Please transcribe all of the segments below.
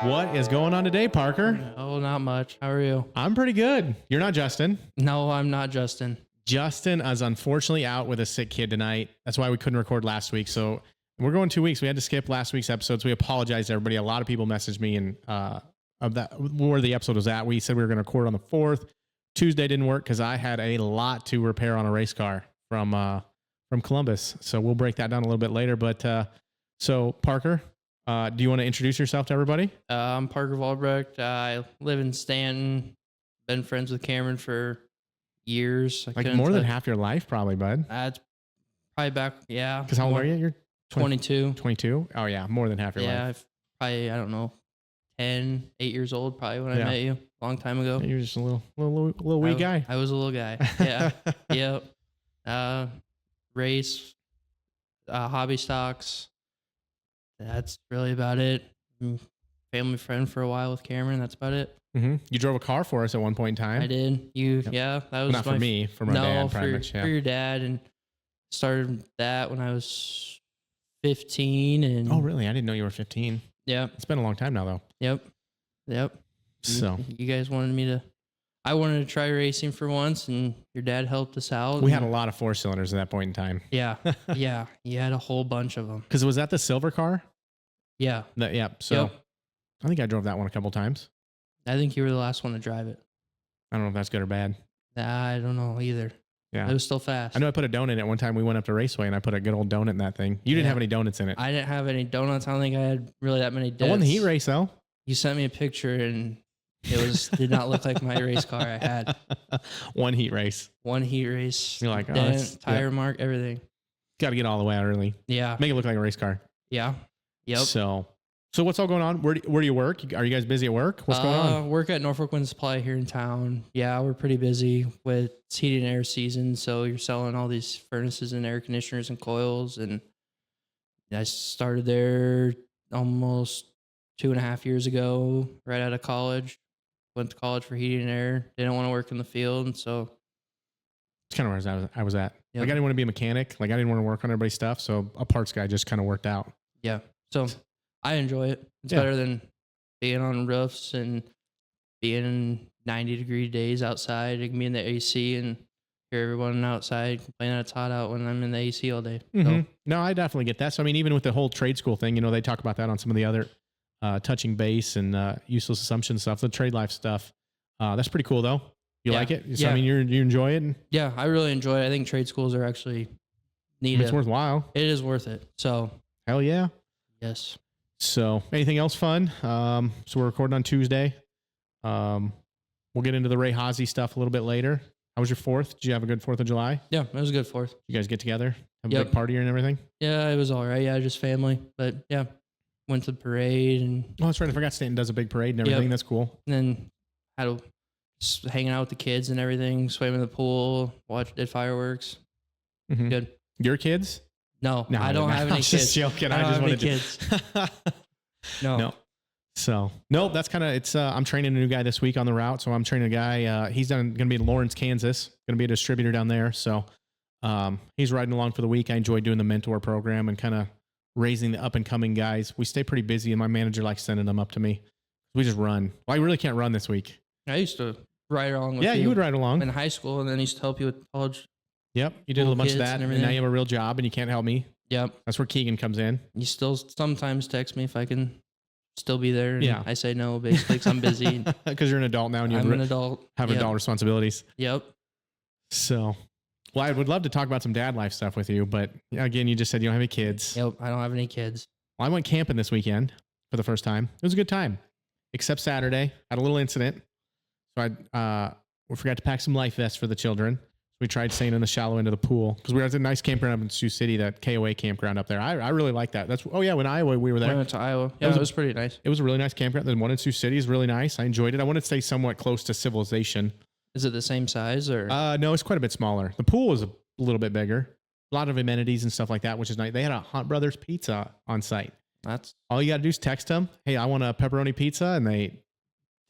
What is going on today, Parker? Oh, not much. How are you? I'm pretty good. You're not Justin. No, I'm not Justin. Justin is unfortunately out with a sick kid tonight. That's why we couldn't record last week. So we're going 2 weeks. We had to skip last week's episode. So we apologize to everybody. A lot of people messaged me and of that where the episode was at. We said we were going to record on the 4th. Tuesday didn't work because I had a lot to repair on a race car from Columbus. So we'll break that down a little bit later. But so Parker, do you want to introduce yourself to everybody? I'm Parker Vollbrecht. I live in Stanton. Been friends with Cameron for years. Like more than half your life, probably, bud. That's probably back. Yeah. Because how old are you? You're 22. 22? Oh, yeah. More than half your life. Yeah. Probably, I don't know, 8 years old probably when I met you a long time ago. You're just a little wee guy. I was a little guy. Yeah. Yep. Race, hobby stocks. That's really about it. Family friend for a while with Cameron. That's about it. Mm-hmm. You drove a car for us at one point in time. I did. Yeah, that was not for me, for my dad, pretty much. Yeah. For your dad, and started that when I was 15. And oh, really? I didn't know you were 15. Yeah, it's been a long time now, though. Yep. So you guys wanted me to. I wanted to try racing for once, and your dad helped us out. We had a lot of 4-cylinders at that point in time. Yeah. You had a whole bunch of them. Because was that the silver car? Yeah. So I think I drove that one a couple times. I think you were the last one to drive it. I don't know if that's good or bad. I don't know either. Yeah. It was still fast. I know I put a donut in it one time. We went up to Raceway, and I put a good old donut in that thing. You didn't have any donuts in it. I didn't have any donuts. I don't think I had really that many dents. I won the heat race, though. You sent me a picture, and it did not look like my race car I had. One heat race. You're like, dent, tire mark, everything. Got to get all the way out early. Yeah. Make it look like a race car. Yeah. Yep. So what's all going on? Where do you work? Are you guys busy at work? What's going on? Work at Norfolk Wind Supply here in town. Yeah, we're pretty busy with heating and air season. So you're selling all these furnaces and air conditioners and coils. And I started there almost 2.5 years ago, right out of college. Went to college for heating and air. Didn't want to work in the field, so it's kind of where I was at. Yep. Like I didn't want to be a mechanic. Like I didn't want to work on everybody's stuff. So a parts guy just kind of worked out. Yeah. So I enjoy it. It's better than being on roofs and being in 90-degree days outside. I can be in the AC and hear everyone outside complain that it's hot out when I'm in the AC all day. Mm-hmm. So. No, I definitely get that. So I mean, even with the whole trade school thing, they talk about that on some of the other touching base and useless assumption stuff, the trade life stuff. That's pretty cool though. You like it? So, I mean, you enjoy it? Yeah, I really enjoy it. I think trade schools are actually neat. It's worthwhile. It is worth it. So hell yeah. Yes. So anything else fun? So we're recording on Tuesday. We'll get into the Ray Haase stuff a little bit later. How was your 4th? Did you have a good 4th of July? Yeah, it was a good 4th. You guys get together? Have a big party and everything? Yeah, it was all right. Yeah, just family. But yeah, went to the parade and... Oh, that's right. I forgot Stanton does a big parade and everything. Yep. That's cool. And then just hanging out with the kids and everything, swimming in the pool, did fireworks. Mm-hmm. Good. Your kids? No, I don't have any kids. Just joking. I just wanted kids. No. So, nope, that's kind of, it's, I'm training a new guy this week on the route. So I'm training a guy, he's going to be in Lawrence, Kansas, going to be a distributor down there. So, he's riding along for the week. I enjoy doing the mentor program and kind of raising the up and coming guys. We stay pretty busy and my manager likes sending them up to me. We just run. Well, I really can't run this week. I used to ride along with you. Yeah, you would ride along. In high school and then I used to help you with college. Yep, you did a bunch of that, and now you have a real job, and you can't help me. Yep. That's where Keegan comes in. You still sometimes text me if I can still be there. Yeah. I say no, basically, because I'm busy. Because you're an adult now, and I'm an adult. Have adult responsibilities. Yep. So, well, I would love to talk about some dad life stuff with you, but again, you just said you don't have any kids. Yep, I don't have any kids. Well, I went camping this weekend for the first time. It was a good time, except Saturday. Had a little incident. So we forgot to pack some life vests for the children. We tried staying in the shallow end of the pool because we were at a nice campground up in Sioux City, that KOA campground up there. I really like that. When Iowa we were there. We went to Iowa. Yeah, it was pretty nice. It was a really nice campground. The one in Sioux City is really nice. I enjoyed it. I wanted to stay somewhat close to civilization. Is it the same size or? No, it's quite a bit smaller. The pool was a little bit bigger. A lot of amenities and stuff like that, which is nice. They had a Hunt Brothers pizza on site. That's all you got to do is text them. Hey, I want a pepperoni pizza, and they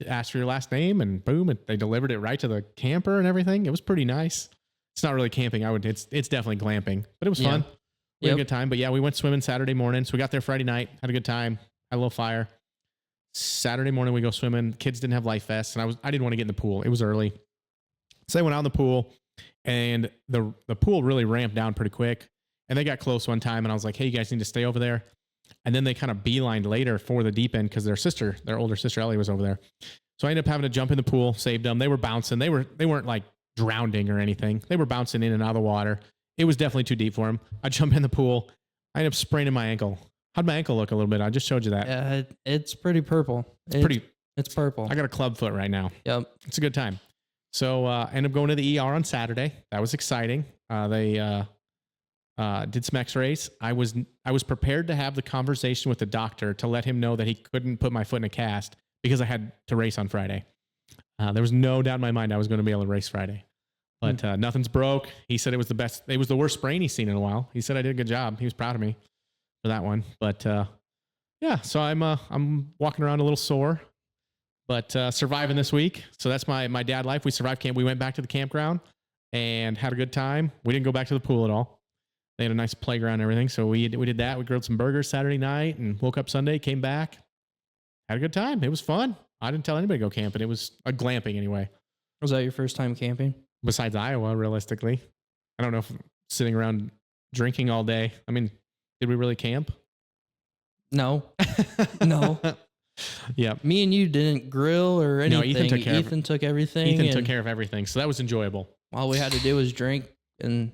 asked for your last name, and boom, they delivered it right to the camper and everything. It was pretty nice. It's not really camping. It's definitely glamping, but it was fun. We had a good time. But yeah, we went swimming Saturday morning. So we got there Friday night, had a good time, had a little fire. Saturday morning we go swimming. Kids didn't have life vests, and I didn't want to get in the pool. It was early, so I went out in the pool, and the pool really ramped down pretty quick. And they got close one time, and I was like, "Hey, you guys need to stay over there." And then they kind of beelined later for the deep end because their older sister Ellie was over there. So I ended up having to jump in the pool, saved them. They were bouncing. They weren't like drowning or anything. They were bouncing in and out of the water. It was definitely too deep for them. I jump in the pool. I ended up spraining my ankle. How'd my ankle look a little bit? I just showed you that. Yeah, it's pretty purple. It's purple. I got a club foot right now. Yep. It's a good time. So I ended up going to the ER on Saturday. That was exciting. They did some x-rays. I was prepared to have the conversation with the doctor to let him know that he couldn't put my foot in a cast because I had to race on Friday. There was no doubt in my mind I was going to be able to race Friday. But nothing's broke. He said it was the best. It was the worst sprain he's seen in a while. He said I did a good job. He was proud of me for that one. But yeah, so I'm walking around a little sore, but surviving this week. So that's my dad life. We survived camp. We went back to the campground and had a good time. We didn't go back to the pool at all. They had a nice playground and everything. So we did that. We grilled some burgers Saturday night and woke up Sunday, came back, had a good time. It was fun. I didn't tell anybody to go camping. It was glamping anyway. Was that your first time camping? Besides Iowa, realistically. I don't know if sitting around drinking all day. I mean, did we really camp? No. No. Yeah. Me and you didn't grill or anything. No, Ethan took everything. Ethan took care of everything. So that was enjoyable. All we had to do was drink and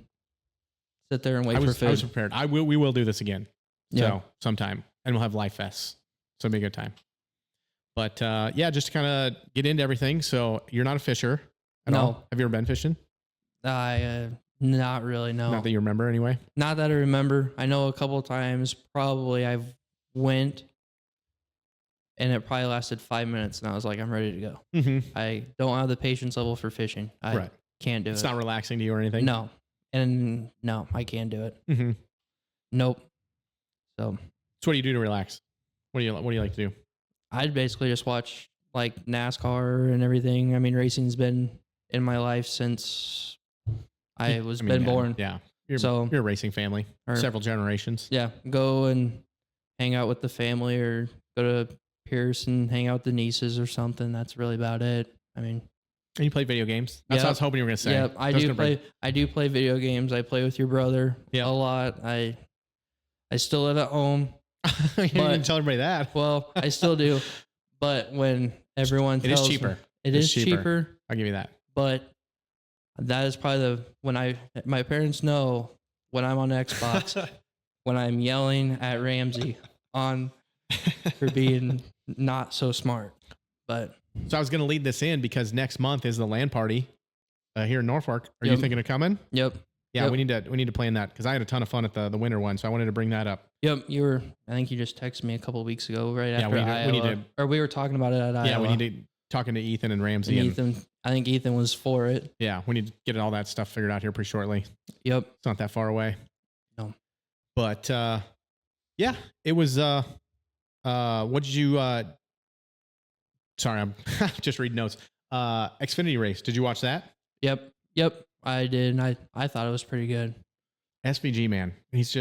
sit there and wait for food. I was prepared. We will do this again. Yeah. So sometime. And we'll have life vests. So it'll be a good time. But yeah, just to kind of get into everything. So you're not a fisher at all. Have you ever been fishing? Not really, no. Not that you remember anyway? Not that I remember. I know a couple of times probably I went and it probably lasted 5 minutes and I was like, I'm ready to go. Mm-hmm. I don't have the patience level for fishing. I can't do it. It's not relaxing to you or anything? No. And no, I can't do it. Mm-hmm. Nope. So what do you do to relax? What do you like to do? I'd basically just watch like NASCAR and everything. I mean, racing's been in my life since been born. Yeah. You're a racing family. Several generations. Yeah. Go and hang out with the family or go to Pierce and hang out with the nieces or something. That's really about it. I mean. And you play video games? That's what I was hoping you were going to say. Yeah, I do play video games. I play with your brother a lot. I still live at home. You didn't tell everybody that. Well, I still do. But when everyone tells it is cheaper. It is cheaper. I'll give you that. But that is probably my parents know when I'm on Xbox, when I'm yelling at Ramsey for being not so smart. But so I was going to lead this in because next month is the LAN party here in Norfolk. Are you thinking of coming? Yep. Yeah, we need to plan that because I had a ton of fun at the winter one, so I wanted to bring that up. Yep, I think you just texted me a couple of weeks ago, right after Iowa. Or we were talking about it at Iowa. Yeah, we need to talking to Ethan and Ramsey. I think Ethan was for it. Yeah, we need to get all that stuff figured out here pretty shortly. Yep, it's not that far away. No, but yeah, it was. What did you? Sorry, I'm just reading notes. Xfinity race. Did you watch that? Yep, I did. And I thought it was pretty good. SVG, man, he's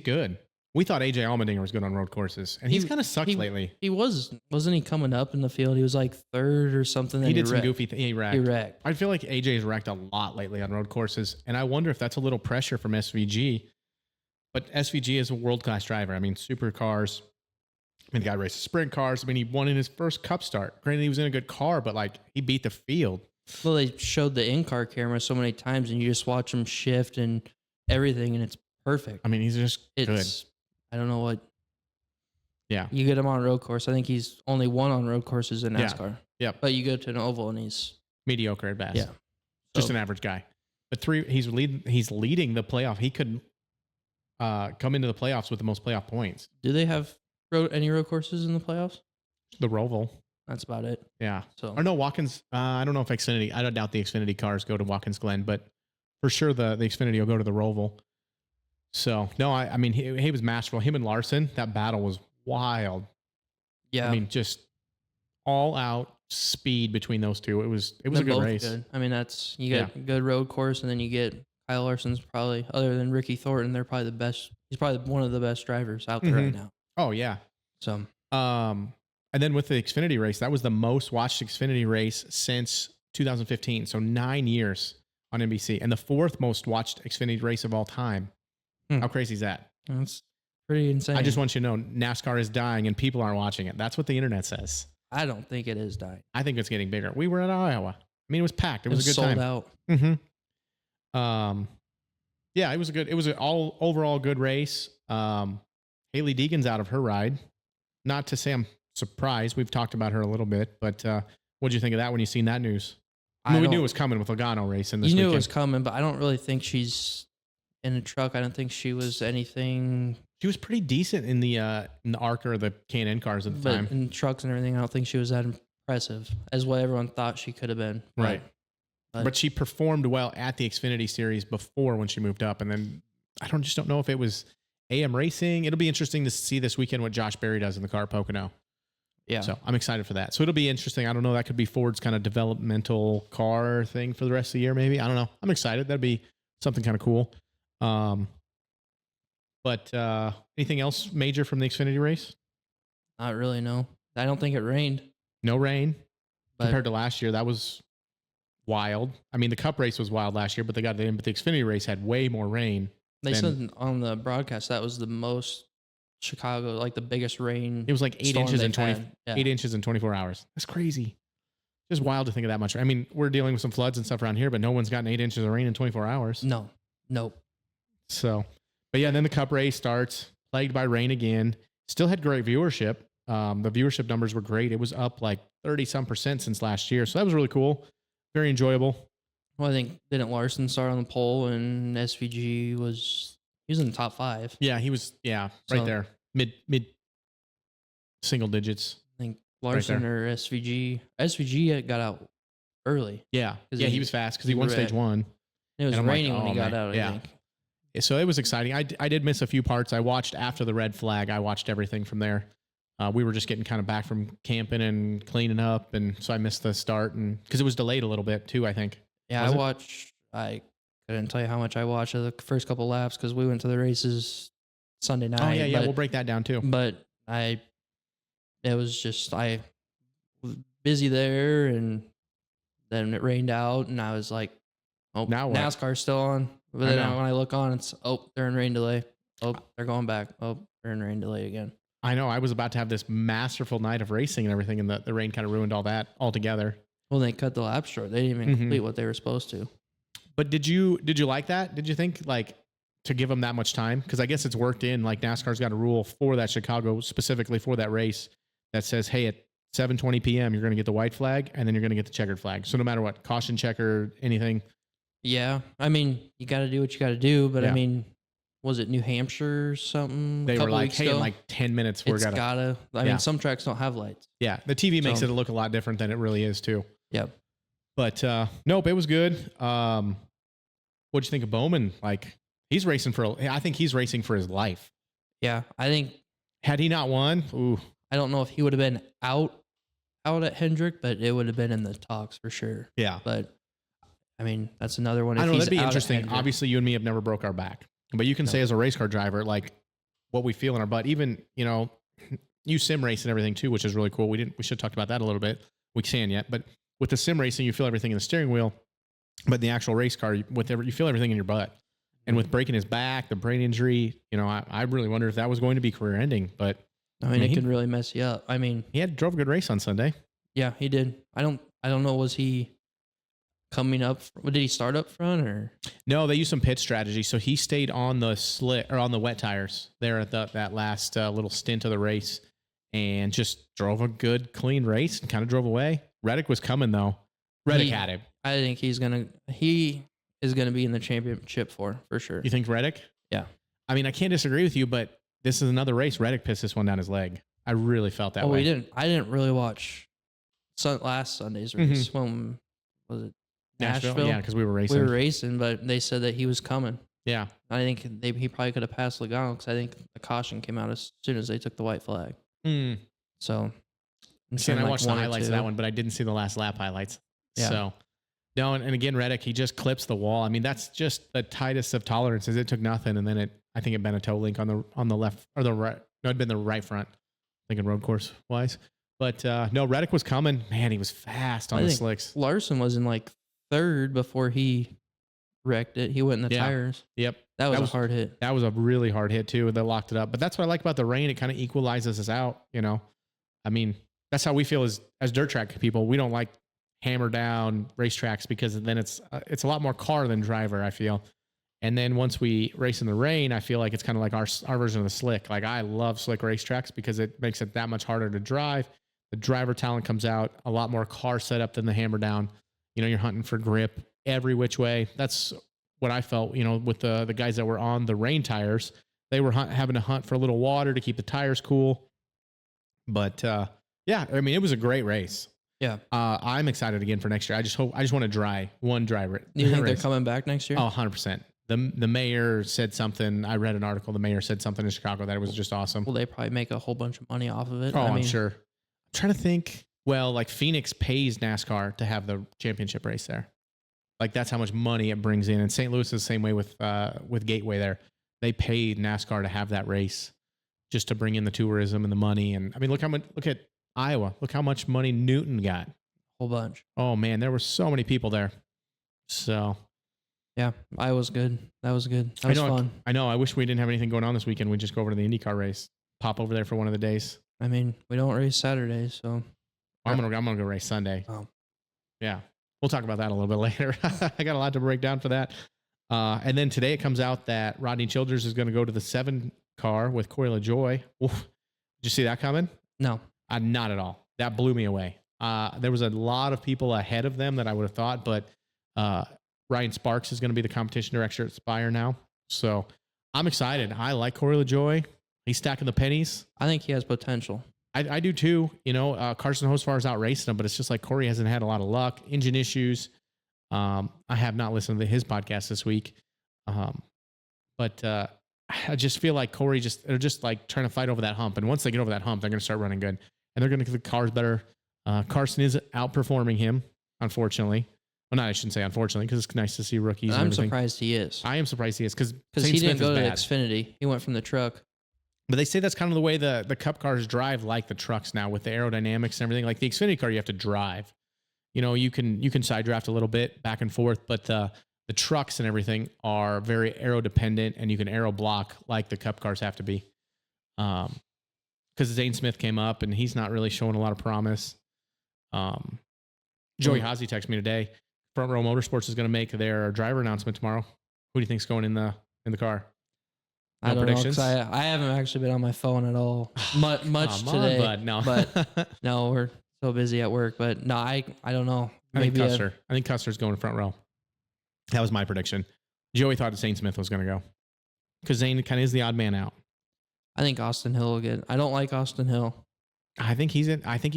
good. We thought AJ Allmendinger was good on road courses, and he's kind of sucked lately. He wasn't he coming up in the field? He was like third or something. He did some goofy things. He wrecked. I feel like AJ's wrecked a lot lately on road courses, and I wonder if that's a little pressure from SVG. But SVG is a world-class driver. I mean, supercars. I mean, the guy races sprint cars. I mean, he won in his first Cup start. Granted, he was in a good car, but like he beat the field. Well, they showed the in-car camera so many times, and you just watch him shift and everything, and it's perfect. I mean, he's just good. I don't know what. Yeah. You get him on a road course. I think he's only won on road courses in NASCAR. Yeah. But you go to an oval, and he's mediocre at best. Yeah. Just an average guy. But he's leading the playoff. He could come into the playoffs with the most playoff points. Do they have any road courses in the playoffs? The Roval. That's about it. Yeah. Or no, Watkins. I don't know if Xfinity. I don't doubt the Xfinity cars go to Watkins Glen, but for sure the Xfinity will go to the Roval. So no, I mean he was masterful. Him and Larson, that battle was wild. Yeah. I mean just all out speed between those two. It was a good race. Good. I mean you get a good road course, and then you get Kyle Larson's probably, other than Ricky Thornton, they're probably the best. He's probably one of the best drivers out there right now. Oh yeah. So And then with the Xfinity race, that was the most watched Xfinity race since 2015. So 9 years on NBC, and the 4th most watched Xfinity race of all time. How crazy is that? That's pretty insane. I just want you to know NASCAR is dying and people aren't watching it. That's what the internet says. I don't think it is dying. I think it's getting bigger. We were at Iowa. I mean, it was packed. It was a good sold time. out. Mm-hmm. Yeah, it was an overall good race. Haley Deegan's out of her ride. Not to say I'm surprised. We've talked about her a little bit, but what'd you think of that when you seen that news? I mean, we knew it was coming with Logano racing this weekend. You knew it was coming, but I don't really think she's in a truck. I don't think she was anything. She was pretty decent in the ARCA or the K&N cars at the time. In trucks and everything, I don't think she was that impressive as what everyone thought she could have been. Right. But she performed well at the Xfinity Series before when she moved up. And then I just don't know if it was AM Racing. It'll be interesting to see this weekend what Josh Berry does in the car at Pocono. Yeah. So I'm excited for that. So it'll be interesting. I don't know. That could be Ford's kind of developmental car thing for the rest of the year, maybe. I don't know. I'm excited. That'd be something kind of cool. But anything else major from the Xfinity race? Not really, no. I don't think it rained. No rain compared to last year. That was wild. I mean, the Cup race was wild last year, but they got it in. But the Xfinity race had way more rain. They said on the broadcast that was the most Chicago, like the biggest rain. It was like 8 inches in 8 Yeah. inches in 24 hours. That's crazy. Just wild to think of that much. I mean, we're dealing with some floods and stuff around here, but no one's gotten 8 inches of rain in 24 hours. No. So, but yeah, then the Cup race starts, plagued by rain again. Still had great viewership. The viewership numbers were great. It was up like 30-some% since last year. So that was really cool. Very enjoyable. Well, I think didn't Larson start on the pole and SVG he was in the top 5. Yeah, he was. Yeah, right there, mid single digits. I think Larson or SVG. SVG got out early. Yeah, he was fast because he won stage 1. It was raining when he got out. Yeah. I think. So it was exciting. I did miss a few parts. I watched after the red flag. I watched everything from there. We were just getting kind of back from camping and cleaning up, and so I missed the start, and because it was delayed a little bit too, I think. Yeah, I couldn't tell you how much I watched of the first couple laps because we went to the races Sunday night. Oh yeah, we'll break that down too. But I was busy there, and then it rained out, and I was like, "Oh, now what? NASCAR's still on." But then when I look on, it's they're in rain delay. Oh, they're going back. Oh, they're in rain delay again. I know. I was about to have this masterful night of racing and everything, and the rain kind of ruined all that altogether. Well, they cut the lap short. They didn't even complete what they were supposed to. But did you like that? Did you think like to give them that much time? Because I guess it's worked in. Like NASCAR's got a rule for that Chicago specifically for that race that says, hey, at 7:20 p.m. you're going to get the white flag and then you're going to get the checkered flag. So no matter what, caution checker, anything. Yeah, I mean you got to do what you got to do. But I mean, was it New Hampshire or something? They were like, hey, in like 10 minutes we're gotta. I mean, some tracks don't have lights. Yeah, the TV makes it look a lot different than it really is too. Yep. But nope, it was good. What'd you think of Bowman? Like he's racing I think he's racing for his life. Yeah, I think had he not won, I don't know if he would have been out at Hendrick, but it would have been in the talks for sure. Yeah. But I mean, that's another one. I don't know, that'd be interesting. Obviously, you and me have never broke our back, but you can say as a race car driver, like what we feel in our butt. Even you sim race and everything too, which is really cool. We should have talked about that a little bit. We can't yet, but with the sim racing, you feel everything in the steering wheel, but the actual race car, you feel everything in your butt. And with breaking his back, the brain injury, I really wonder if that was going to be career ending. But I mean, it could really mess you up. I mean, he drove a good race on Sunday. Yeah, he did. I don't know. Was he coming up? Did he start up front or? No, they used some pit strategy. So he stayed on the on the wet tires there at that last little stint of the race, and just drove a good, clean race and kind of drove away. Reddick was coming though. Reddick had him. I think he is gonna be in the championship for sure. You think Reddick? Yeah. I mean, I can't disagree with you, but this is another race. Reddick pissed this one down his leg. I really felt that way. I didn't really watch last Sunday's race. When was it? Nashville? Yeah, because we were racing. But they said that he was coming. Yeah. I think he probably could have passed Logano because I think the caution came out as soon as they took the white flag. So. I watched the highlights of that one, but I didn't see the last lap highlights. Yeah. So, no, and again, Reddick, he just clips the wall. I mean, that's just the tightest of tolerances. It took nothing, and then I think it bent a toe link on the left or the right. No, it'd been the right front, thinking road course wise. But no, Reddick was coming. Man, he was fast on I the think slicks. Larson was in like third before he wrecked it. He went in the Yeah. tires. Yep. That was a hard hit. That was a really hard hit too. That locked it up. But that's what I like about the rain. It kind of equalizes us out. I mean, that's how we feel as dirt track people. We don't like hammer down racetracks because then it's a lot more car than driver, I feel. And then once we race in the rain, I feel like it's kind of like our version of the slick. Like I love slick racetracks because it makes it that much harder to drive. The driver talent comes out, a lot more car setup than the hammer down. You're hunting for grip every which way. That's what I felt, with the guys that were on the rain tires. They were having to hunt for a little water to keep the tires cool. But yeah, I mean, it was a great race. Yeah. I'm excited again for next year. I just want to one driver. Do you think they're coming back next year? Oh, 100%. The mayor said something. I read an article. The mayor said something in Chicago that it was just awesome. Will they probably make a whole bunch of money off of it? Oh, I'm sure. I'm trying to think. Well, like Phoenix pays NASCAR to have the championship race there. Like that's how much money it brings in. And St. Louis is the same way with Gateway there. They paid NASCAR to have that race just to bring in the tourism and the money. And I mean, look at Iowa. Look how much money Newton got. Whole bunch. Oh man, there were so many people there. So yeah, Iowa's good. That was good. That was fun. I know. I wish we didn't have anything going on this weekend. We'd just go over to the IndyCar race, pop over there for one of the days. I mean, we don't race Saturdays, so I'm gonna go race Sunday. Oh. Yeah, we'll talk about that a little bit later. I got a lot to break down for that. And then today it comes out that Rodney Childers is going to go to the 7 car with Corey LaJoy. Oof. Did you see that coming? No, not at all. That blew me away. There was a lot of people ahead of them that I would have thought, but Ryan Sparks is going to be the competition director at Spire now. So I'm excited. I like Corey LaJoy. He's stacking the pennies. I think he has potential. I do too. Carson Hosfar's out racing him, but it's just like Corey hasn't had a lot of luck, engine issues. I have not listened to his podcast this week. But I just feel like Corey they're just like trying to fight over that hump. And once they get over that hump, they're going to start running good and they're going to get the cars better. Carson is outperforming him, unfortunately. Well, not, I shouldn't say unfortunately, because it's nice to see rookies. I'm surprised he is. I am surprised he is because he didn't go to the Xfinity. He went from the truck. But they say that's kind of the way the Cup cars drive, like the trucks now with the aerodynamics and everything. Like the Xfinity car, you have to drive. You can side draft a little bit back and forth, but the trucks and everything are very aero dependent, and you can aero block like the Cup cars have to be. Because Zane Smith came up and he's not really showing a lot of promise. Joey Haase texted me today. Front Row Motorsports is going to make their driver announcement tomorrow. Who do you think's going in the car? No, I don't predictions? Know, because I haven't actually been on my phone at all much today. But no, we're so busy at work. But no, I don't know. Maybe I think Custer's going front row. That was my prediction. Joey thought Zane Smith was going to go because Zane kind of is the odd man out. I think Austin Hill will get. I don't like Austin Hill. I think he's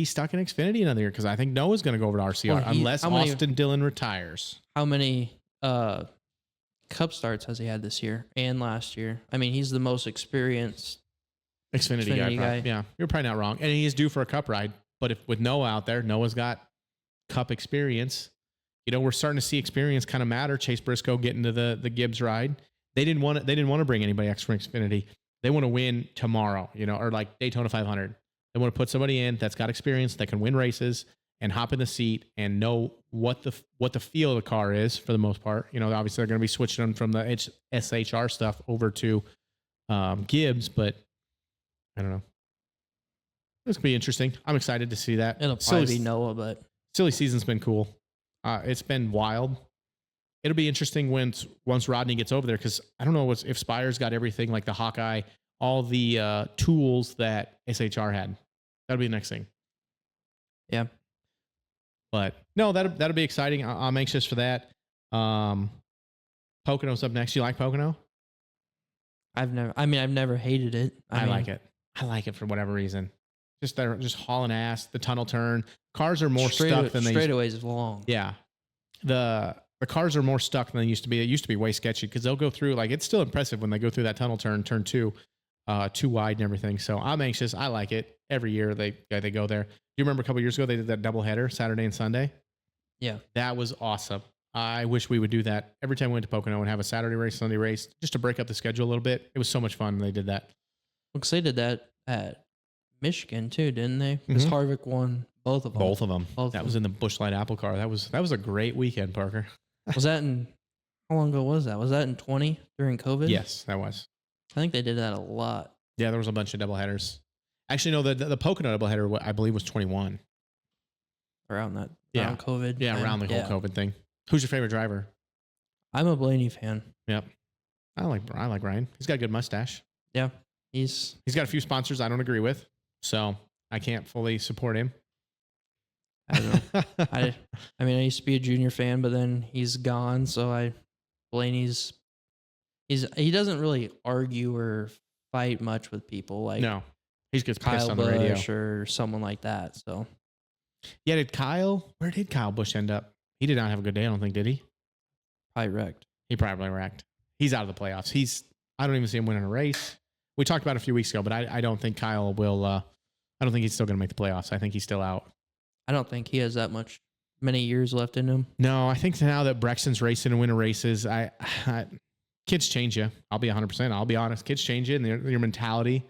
stuck in Xfinity another year because I think Noah's going to go over to RCR unless Austin Dillon retires. How many Cup starts has he had this year and last year? I mean, he's the most experienced Xfinity guy. Yeah, you're probably not wrong. And he's due for a Cup ride. But with Noah out there, Noah's got Cup experience. We're starting to see experience kind of matter. Chase Briscoe getting to the Gibbs ride. They didn't want to bring anybody else from Xfinity. They want to win tomorrow, or like Daytona 500. They want to put somebody in that's got experience, that can win races and hop in the seat and know what the feel of the car is for the most part. Obviously they're going to be switching them from the SHR stuff over to Gibbs, but I don't know. It's going to be interesting. I'm excited to see that. It'll probably be Noah, but silly season's been cool. It's been wild. It'll be interesting once Rodney gets over there because I don't know if Spire's got everything like the Hawkeye, all the tools that SHR had. That'll be the next thing. Yeah. But no, that'll be exciting. I'm anxious for that. Pocono's up next. You like Pocono? I've never hated it. I like it. I like it for whatever reason. They're just hauling ass. The tunnel turn. Cars are more stuck than they. Straightaways is long. Yeah. The cars are more stuck than they used to be. It used to be way sketchy because they'll go through it's still impressive when they go through that tunnel turn 2, too wide and everything. So I'm anxious. I like it. Every year they go there. Do you remember a couple years ago they did that doubleheader Saturday and Sunday? Yeah. That was awesome. I wish we would do that every time we went to Pocono and have a Saturday race, Sunday race, just to break up the schedule a little bit. It was so much fun when they did that. Because they did that at Michigan too, didn't they? Because Harvick won both of them. Both of them. Both that of was them. in the Busch Light Apple car. That was a great weekend, Parker. Was that in, how long ago was that? Was that in 20 during COVID? Yes, that was. I think they did that a lot. Yeah, there was a bunch of doubleheaders. Actually, no, the Pocono doubleheader, I believe, was 21. Around that. Yeah. Around COVID. Yeah, time. around the whole COVID thing. Who's your favorite driver? I'm a Blaney fan. Yep. I like Ryan. He's got a good mustache. Yeah. He's got a few sponsors I don't agree with, so I can't fully support him. I don't know. I mean, I used to be a Junior fan, but then he's gone. So Blaney's he doesn't really argue or fight much with people like No, he gets pissed Kyle on the radio. Busch or someone like that. So Yeah, where did Kyle Busch end up? He did not have a good day, I don't think, did he? probably wrecked. He probably wrecked. He's out of the playoffs. I don't even see him winning a race. We talked about it a few weeks ago, but I don't think Kyle will. I don't think he's still going to make the playoffs. I think he's still out. I don't think he has that many years left in him. No, I think now that Brexton's racing and winning races, kids change you. I'll be 100%. I'll be honest. Kids change you and your mentality.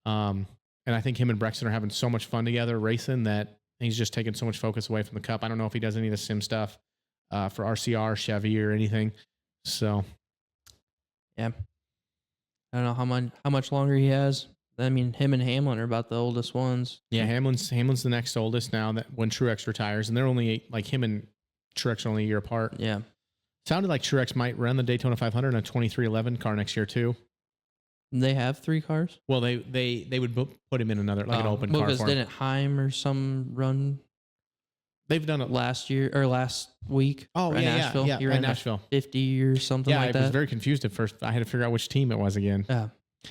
And I think him and Brexton are having so much fun together racing that he's just taking so much focus away from the Cup. I don't know if he does any of the sim stuff for RCR, Chevy, or anything. So, yeah, I don't know how much longer he has. I mean, him and Hamlin are about the oldest ones. yeah, Hamlin's the next oldest now that when Truex retires, and they're only like him and Truex are only a year apart. Yeah, sounded like Truex might run the Daytona 500 in a 2311 car next year too. They have 3 cars. Well, they would put him in another an open car. Because for him. didn't Heim or some run? They've done it last year or last week. Oh at yeah, Nashville. yeah, He at ran Nashville. 50 or something Yeah, like that. I was very confused at first. I had to figure out which team it was again. Yeah.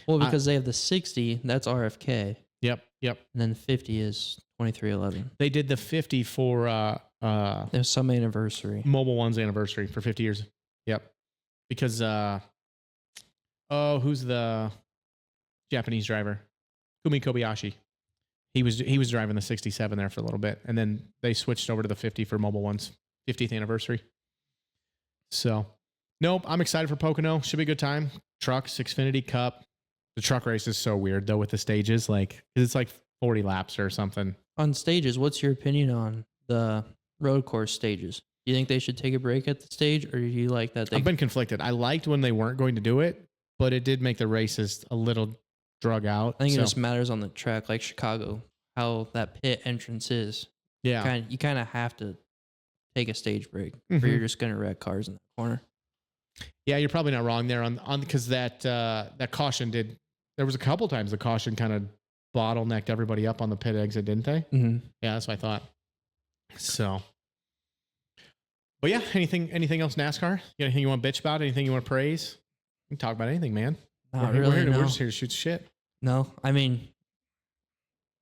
Well, because they have the 60, that's RFK. Yep. And then the 50 is 2311. They did the 50 for There's some anniversary. Mobile One's anniversary for 50 years. Yep. Because who's the Japanese driver? Kumi Kobayashi. He was driving the 67 there for a little bit, and then they switched over to the 50 for Mobile One's 50th anniversary. So, nope, I'm excited for Pocono. Should be a good time. Trucks, Xfinity Cup. The truck race is so weird though with the stages, like 'cause it's like 40 laps or something. On stages, what's your opinion on the road course stages? Do you think they should take a break at the stage, or do you like that? I've been conflicted. I liked when they weren't going to do it, but it did make the races a little drug out. I think it just matters on the track, like Chicago, how that pit entrance is. Yeah. You kind of have to take a stage break, or Mhm. you're just going to wreck cars in the corner. Yeah, you're probably not wrong there on because that caution did. There was a couple times the caution kind of bottlenecked everybody up on the pit exit, didn't they? Mm-hmm. Yeah, that's what I thought. So, but yeah, anything else NASCAR? You got anything you want to bitch about? Anything you want to praise? You can talk about anything, man. Not we're really, here to, no. we're just here to shoot shit. No, I mean,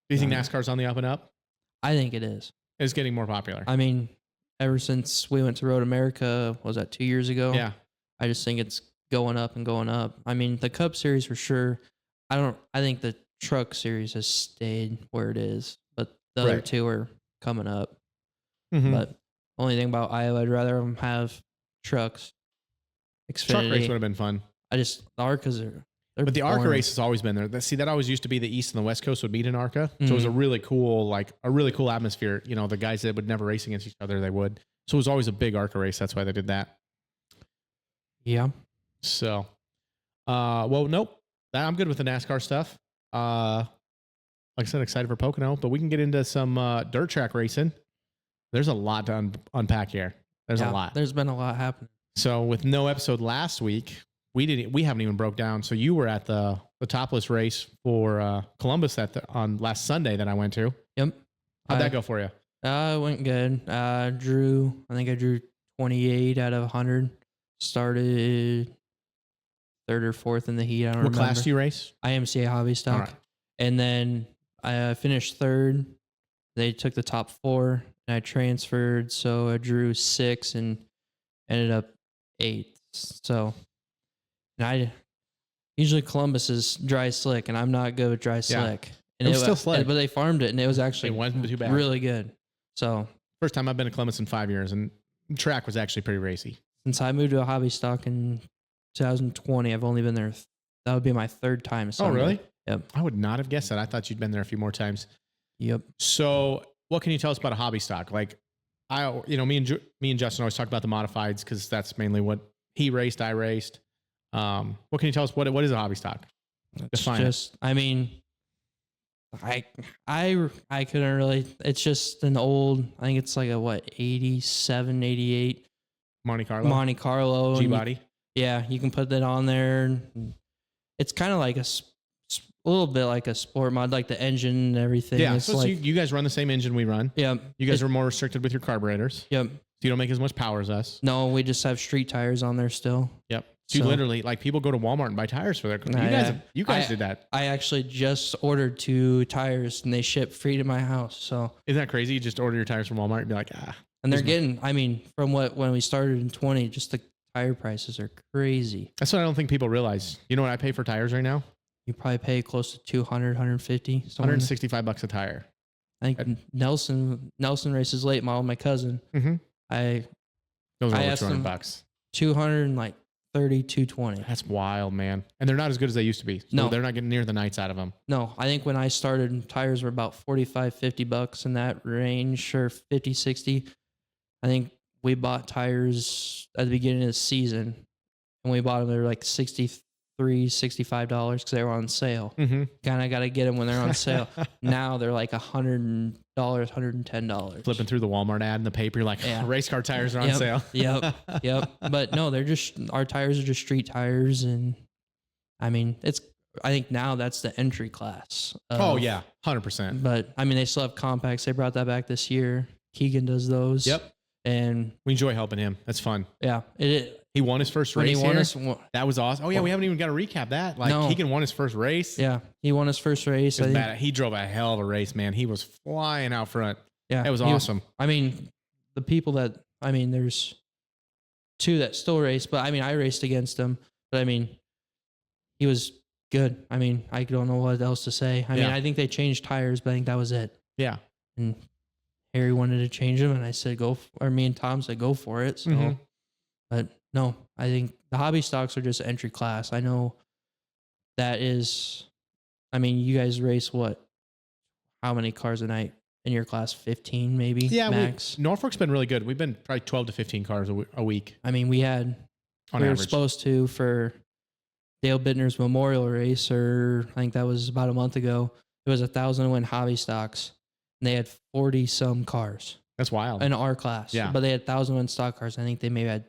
Do you think No. NASCAR's on the up and up? I think it is. It's getting more popular. I mean, ever since we went to Road America, was that 2 years ago? Yeah. I just think it's going up and going up. I mean, the Cup Series for sure. I think the Truck Series has stayed where it is, but the other Right. two are coming up. Mhm. But only thing about Iowa, I'd rather them have trucks. Truck race Xfinity. would have been fun. The ARCAs are. But the ARCA boring. race has always been there. That always used to be the East and the West Coast would meet in ARCA. So it was a really cool atmosphere. You know, the guys that would never race against each other, they would. So it was always a big ARCA race. That's why they did that. Yeah. So, well, nope. I'm good with the NASCAR stuff. Like I said, excited for Pocono, but we can get into some dirt track racing. There's a lot to unpack here. There's a lot. There's been a lot happening. So with no episode last week, we haven't even broke down. So you were at the topless race for Columbus on last Sunday that I went to. Yep. How'd that go for you? It went good. I think I drew 28 out of 100. Started third or fourth in the heat. I don't remember. What class do you race? IMCA hobby stock. All right. And then I finished third. They took the top 4 and I transferred. So I drew 6 and ended up 8th. So, and usually Columbus is dry slick and I'm not good with dry slick. And it was still slick. But they farmed it and it was actually It wasn't too bad. really good. So First time I've been to Columbus in 5 years, and track was actually pretty racy. since I moved to a hobby stock in 2020, I've only been there. That would be my 3rd time. Oh, Sunday. really? Yep. I would not have guessed that. I thought you'd been there a few more times. Yep. So what can you tell us about a hobby stock? Like me and Justin always talk about the modifieds because that's mainly what he raced, I raced. What can you tell us? What is a hobby stock? Define it. I mean, I couldn't really, it's just an old, I think it's like a 87, 88 Monte Carlo? Monte Carlo. G-body? Yeah, you can put that on there. It's kind of like a little bit like a sport mod, like the engine and everything. Yeah, it's so like, you guys run the same engine we run. Yeah. You guys are more restricted with your carburetors. Yep. So you don't make as much power as us. No, we just have street tires on there still. Yep. So you literally, like, people go to Walmart and buy tires for their cars. You guys did that. I actually just ordered 2 tires and they ship free to my house. So isn't that crazy? You just order your tires from Walmart and be like, And they're getting, I mean, from when we started in 20, just the tire prices are crazy. That's what I don't think people realize. You know what I pay for tires right now? You probably pay close to 200, 150. $165 a tire. I think Nelson races late model, my cousin. Mm-hmm. Those are over asked him $200. 230, 220. That's wild, man. And they're not as good as they used to be. So No. they're not getting near the nights out of them. No, I think when I started, tires were about 45, 50 bucks in that range, or 50, 60. I think we bought tires at the beginning of the season, and we bought them. They were like $63, $65 because they were on sale. Mm-hmm. Kind of got to get them when they're on sale. Now they're like $100, $110. Flipping through the Walmart ad in the paper, you're like, race car tires are on sale. Yep. But no, our tires are just street tires, and I mean, I think now that's the entry class. 100%. But I mean, they still have compacts. They brought that back this year. Keegan does those. Yep. And we enjoy helping him. That's fun. Yeah. He won his first race here. That was awesome. Oh, yeah. We haven't even got to recap that. Keegan won his first race. Yeah. He won his first race. He drove a hell of a race, man. He was flying out front. Yeah. It was awesome. The people there's 2 that still race, but I raced against him. But he was good. I don't know what else to say. I think they changed tires, but I think that was it. Yeah. And Harry wanted to change them, and I said, me and Tom said, go for it. So, But no, I think the hobby stocks are just entry class. I know that is, you guys race how many cars a night in your class? 15 maybe? Yeah, max. Norfolk's been really good. We've been probably 12 to 15 cars a week. We were supposed to for Dale Bittner's memorial race, or I think that was about a month ago. It was 1,000-win hobby stocks. And they had 40 some cars. That's wild. In our class. Yeah. But they had 1,000-win stock cars. I think they maybe had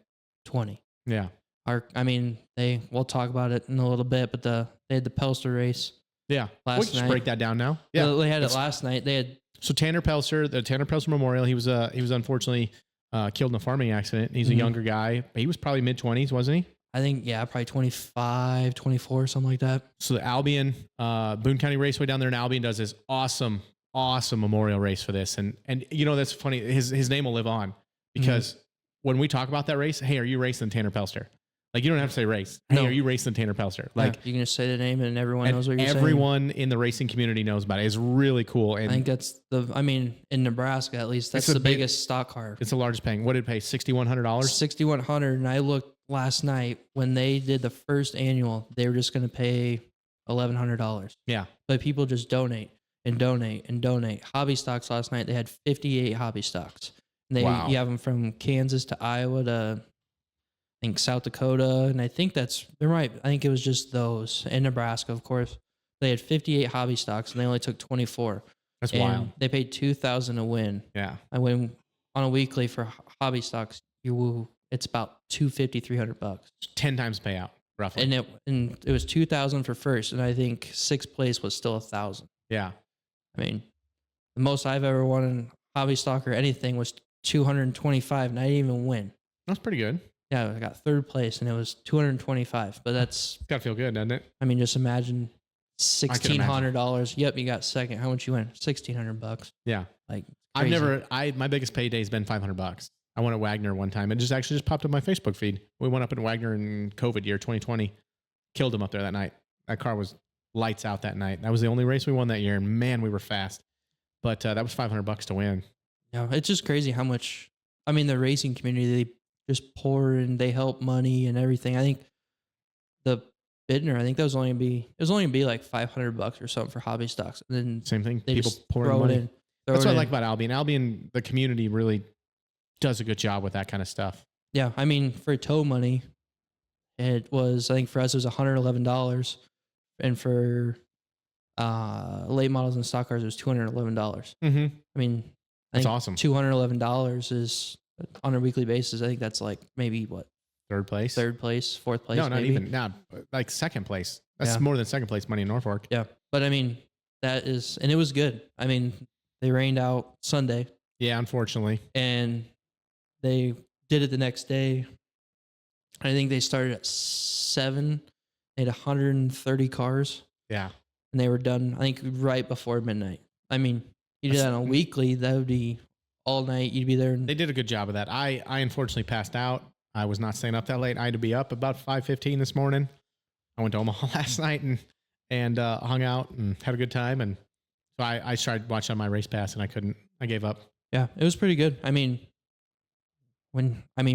20. Yeah. We'll talk about it in a little bit, but they had the Pelster race. Yeah. Last we can just break that down now. Yeah. They had it last night. So Tanner Pelster, the Tanner Pelster Memorial, he was unfortunately killed in a farming accident. He's a younger guy. He was probably mid-20s, wasn't he? I think, probably 25, 24, something like that. So the Albion, Boone County Raceway down there in Albion does this awesome memorial race for this. And that's funny. His name will live on because when we talk about that race, hey, are you racing Tanner Pelster? Like, you don't have to say race. Hey, are you racing Tanner Pelster? Like, you can just say the name and everyone knows what you're saying. Everyone in the racing community knows about it. It's really cool. And I think that's in Nebraska, at least, that's the biggest stock car. It's the largest paying. What did it pay? $6,100? $6,100. And I looked last night when they did the first annual, they were just going to pay $1,100. Yeah. But people just donate and donate and donate. Hobby stocks last night, they had 58 hobby stocks. And you have them from Kansas to Iowa to, I think, South Dakota. And I think I think it was just those. And Nebraska, of course. They had 58 hobby stocks and they only took 24. That's wild. They paid $2,000 a win. Yeah. I win on a weekly for hobby stocks. It's about $250, $300. 10 times payout, roughly. And it was $2,000 for first. And I think sixth place was still $1,000. Yeah. The most I've ever won in hobby stock or anything was $225, and I didn't even win. That's pretty good. Yeah, I got third place, and it was $225. But that's gotta feel good, doesn't it? Just imagine $1,600. Yep, you got second. How much you win? $1,600. Yeah, like crazy. My biggest payday's been $500. I won at Wagner one time. It just popped up my Facebook feed. We went up in Wagner in COVID year 2020. Killed him up there that night. That car was lights out that night. That was the only race we won that year, and man, we were fast. But that was $500 to win. Yeah, it's just crazy how much. The racing community, they just pour and they help money and everything. I think the Bittner, I think that was only gonna be like $500 or something for hobby stocks, and then Same thing. they People just pouring throw money. it in. That's what I like about Albion. Albion, the community really does a good job with that kind of stuff. Yeah, I mean, for tow money, it was, I think for us it was $111, and for late models and stock cars it was $211. Mm-hmm. I mean, That's awesome. $211 is on a weekly basis. I think that's like maybe what, Third place, fourth place. No, not maybe? even. Nah, like second place. That's Yeah. more than second place money in Norfolk. Yeah, but I mean, that is, and it was good. I mean, they rained out Sunday, Yeah, unfortunately. and they did it the next day. I think they started at 7. They had 130 cars, Yeah. and they were done, I think, right before midnight. I mean, you did that on a weekly, that would be all night. You'd be there. They did a good job of that. I unfortunately passed out. I was not staying up that late. I had to be up about 5:15 this morning. I went to Omaha last night and hung out and had a good time. And so I tried watching on my race pass and I couldn't. I gave up. Yeah, it was pretty good. I mean,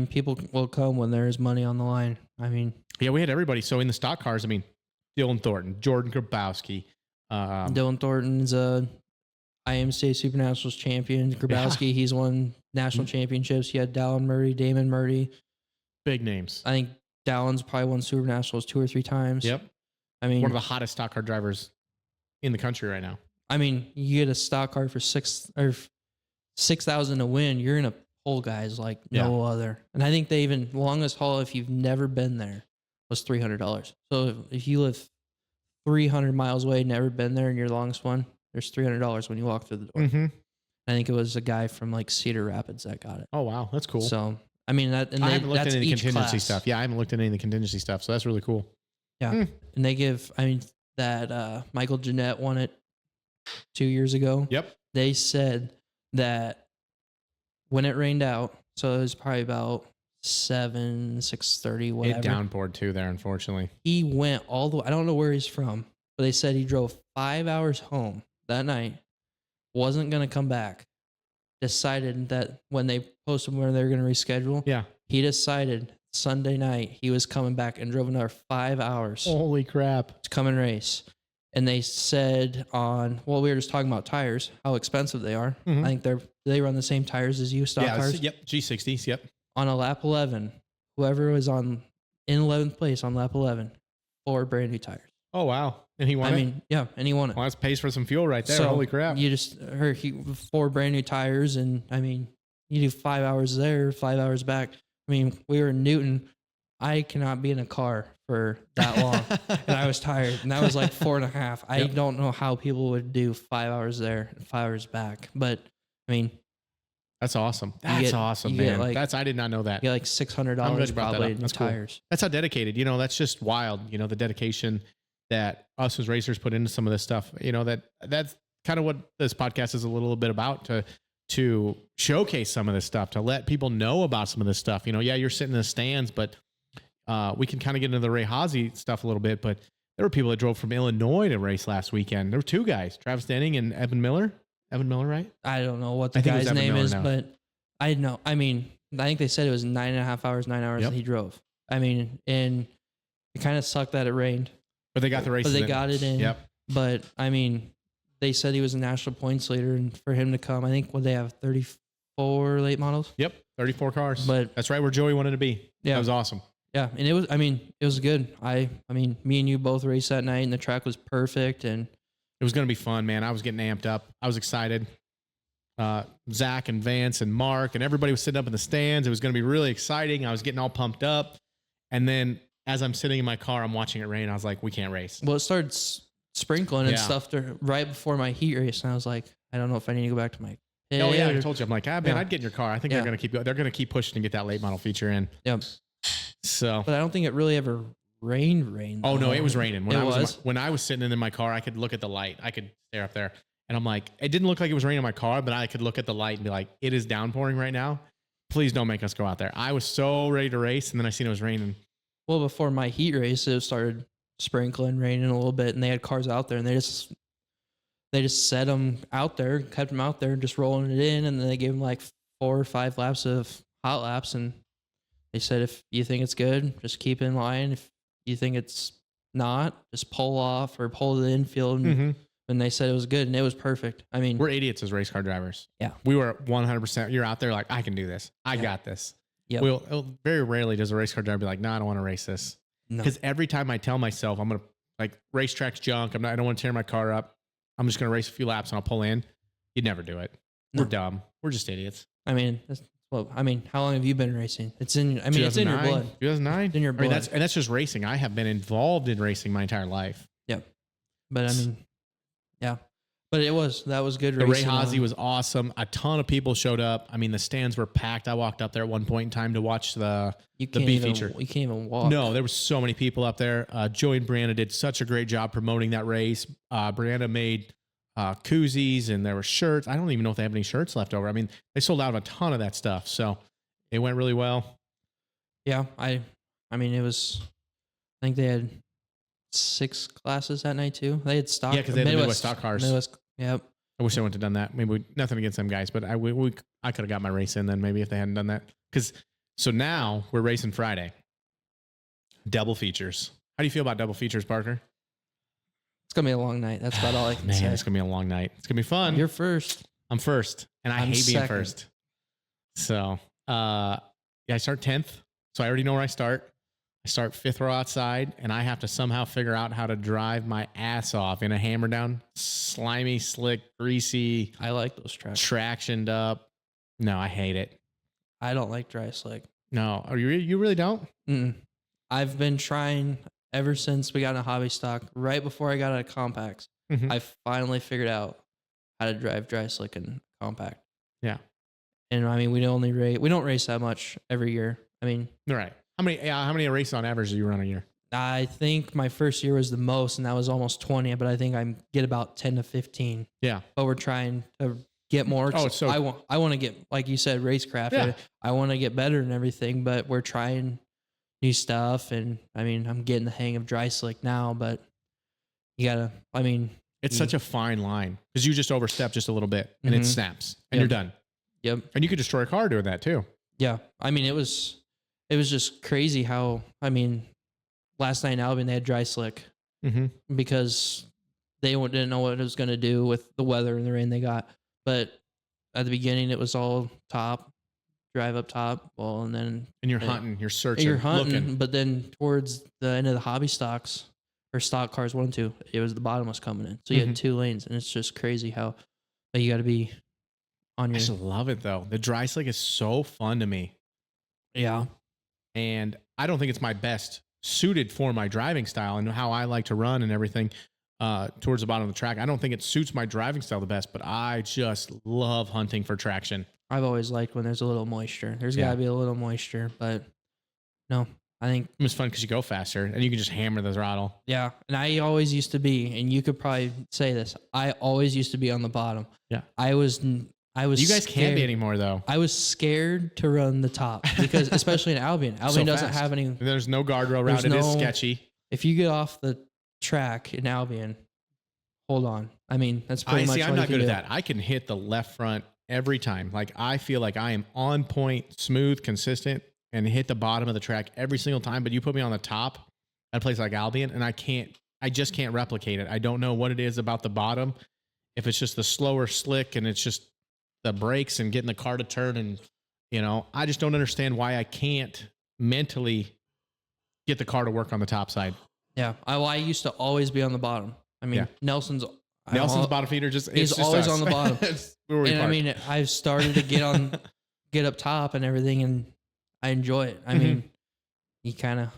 people will come when there is money on the line. I mean, Yeah, we had everybody. So in the stock cars, I mean, Dylan Thornton, Jordan Grabowski. Dylan Thornton's a IMCA Super Nationals champion. Grabowski, he's won national championships. He had Dallin Murray, Damon Murray. Big names. I think Dallin's probably won Super Nationals 2 or 3 times. Yep. I mean, One of the hottest stock car drivers in the country right now. I mean, you get a stock car for $6,000 to win. You're gonna pull guys like no other. And I think they even longest haul, if you've never been there, was $300. So if you live 300 miles away, never been there, and your longest one, there's $300 when you walk through the door. Mm-hmm. I think it was a guy from like Cedar Rapids that got it. Oh, wow. That's cool. So I mean, I haven't looked at any of the contingency class. stuff. Yeah, I haven't looked at any of the contingency stuff. So that's really cool. Yeah. And they give, I mean, that Michael Jeanette won it 2 years ago. Yep. They said that when it rained out, so it was probably about 6:30, whatever. It downpoured too there, unfortunately. He went all the way, I don't know where he's from, but they said he drove 5 hours home that night, wasn't going to come back. Decided that when they posted where they were going to reschedule, he decided Sunday night he was coming back and drove another 5 hours. Holy crap. To come and race. And they said we were just talking about tires, how expensive they are. Mm-hmm. I think they run the same tires as you, stock cars. Yep, G60s, yep. On a lap 11, whoever was in 11th place on lap 11, 4 brand new tires. Oh, wow. And he won it? And he won it. Well, that pays for some fuel right there. So Holy crap. You just heard 4 brand new tires, and I mean, you do 5 hours there, 5 hours back. I mean, we were in Newton. I cannot be in a car for that long, and I was tired, and that was like 4.5. I don't know how people would do 5 hours there and 5 hours back, but I mean, that's awesome. That's awesome, man. I did not know that. You get like $600 probably in tires. Cool. That's how dedicated. That's just wild. The dedication that us as racers put into some of this stuff. That's kind of what this podcast is a little bit about, to showcase some of this stuff, to let people know about some of this stuff. You're sitting in the stands, but we can kind of get into the Ray Haase stuff a little bit. But there were people that drove from Illinois to race last weekend. There were 2 guys, Travis Denning and Evan Miller. Evan Miller, right? I don't know what the guy's name is, but I know. I mean, I think they said it was 9.5 hours, 9 hours that he drove. I mean, and it kind of sucked that it rained. But they got the race. But they got it in. Yep. But I mean, they said he was a national points leader, and for him to come, I think they have 34 late models. Yep, 34 cars. But that's right where Joey wanted to be. Yeah, that was awesome. Yeah, and it was. I mean, it was good. I mean, me and you both raced that night, and the track was perfect, and it was going to be fun, man. I was getting amped up. I was excited. Zach and Vance and Mark and everybody was sitting up in the stands. It was going to be really exciting. I was getting all pumped up, and then as I'm sitting in my car, I'm watching it rain. I was like, we can't race. Well, it started sprinkling and stuff right before my heat race. And I was like, I don't know if I need to go back to my pit. Oh, yeah. I told you. I'm like, man, I'd get in your car. I think they're going to keep going. They're going to keep pushing to get that late model feature in. Yep. So, but I don't think it really ever rained. Oh, no, it was raining. When I was sitting in my car, I could look at the light. I could stare up there. And I'm like, it didn't look like it was raining in my car, but I could look at the light and be like, it is downpouring right now. Please don't make us go out there. I was so ready to race, and then I seen it was raining. Well, before my heat race, it started sprinkling, raining a little bit, and they had cars out there, and they just set them out there, kept them out there, just rolling it in, and then they gave them like 4 or 5 laps of hot laps, and they said, if you think it's good, just keep in line. If you think it's not, just pull off or pull to the infield. And they said it was good, and it was perfect. I mean, we're idiots as race car drivers. Yeah. We were 100%. You're out there like, I can do this. I got this. Yep. We'll very rarely does a race car driver be like, no, I don't want to race this. Because every time I tell myself I'm going to, like, racetrack's junk, I don't want to tear my car up, I'm just going to race a few laps and I'll pull in. You'd never do it. No. We're dumb. We're just idiots. I mean, how long have you been racing? It's in your blood. 2009. It's in your blood. That's just racing. I have been involved in racing my entire life. Yep. But I mean, yeah. But that was good racing. racing. Ray Haase was awesome. A ton of people showed up. I mean, the stands were packed. I walked up there at one point in time to watch the B feature. You can't even walk. No, there were so many people up there. Joey and Brianna did such a great job promoting that race. Brianna made koozies and there were shirts. I don't even know if they have any shirts left over. I mean, they sold out of a ton of that stuff. So it went really well. Yeah. I mean, I think they had 6 classes that night too. They had stock. Yeah, because they had the Midwest stock cars. Yep. I wish I wouldn't have done that. Maybe nothing against them guys, but I could have got my race in then maybe if they hadn't done that. So now we're racing Friday. Double features. How do you feel about double features, Parker? It's gonna be a long night. That's about all I can say. It's gonna be a long night. It's gonna be fun. You're first. I'm first, and I hate being first. So, I start 10th. So I already know where I start. I start 5th row outside, and I have to somehow figure out how to drive my ass off in a hammer down, slimy, slick, greasy. I like those tracks. Tractioned up. No, I hate it. I don't like dry slick. No, you really don't? Mm-mm. I've been trying ever since we got in a hobby stock. Right before I got out of compacts, I finally figured out how to drive dry slick and compact. Yeah, and I mean we don't race that much every year. I mean, right. How many races on average do you run a year? I think my first year was the most, and that was almost 20. But I think I get about 10 to 15. Yeah. But we're trying to get more. Oh, so I want to get, like you said, racecraft. Yeah. I want to get better and everything. But we're trying new stuff, and I mean, I'm getting the hang of dry slick now. But you gotta. I mean, it's such a fine line because you just overstep just a little bit, and it snaps, and you're done. Yep. And you could destroy a car doing that too. Yeah. I mean, it was just crazy how, I mean, last night in Albion, they had dry slick because they didn't know what it was going to do with the weather and the rain they got. But at the beginning, it was all top, drive up top. Well, and then. And you're hunting, you're searching, looking. But then towards the end of the hobby stocks, or stock cars 1 and 2, it was the bottom was coming in. So you had 2 lanes, and it's just crazy how you got to be on your. I just love it though. The dry slick is so fun to me. Yeah. And I don't think it's my best suited for my driving style and how I like to run and everything towards the bottom of the track. I don't think it suits my driving style the best, but I just love hunting for traction. I've always liked when there's a little moisture. There's got to be a little moisture, but no, I think it's fun because you go faster and you can just hammer the throttle. Yeah. And I always used to be, and you could probably say this, I always used to be on the bottom. Yeah. I was you guys scared. can't be anymore though. I was scared to run the top because especially in Albion doesn't have any. There's no guardrail around. It is sketchy. If you get off the track in Albion, hold on. I mean, that's pretty much. I'm not good at that. I can hit the left front every time. Like I feel like I am on point, smooth, consistent, and hit the bottom of the track every single time. But you put me on the top at a place like Albion, and I just can't replicate it. I don't know what it is about the bottom. If it's just the slower slick and it's just the brakes and getting the car to turn, and I just don't understand why I can't mentally get the car to work on the top side. Yeah, I used to always be on the bottom. I mean, Nelson's bottom feeder he's always on the bottom. And I mean, I've started to get up top and everything, and I enjoy it. I mean,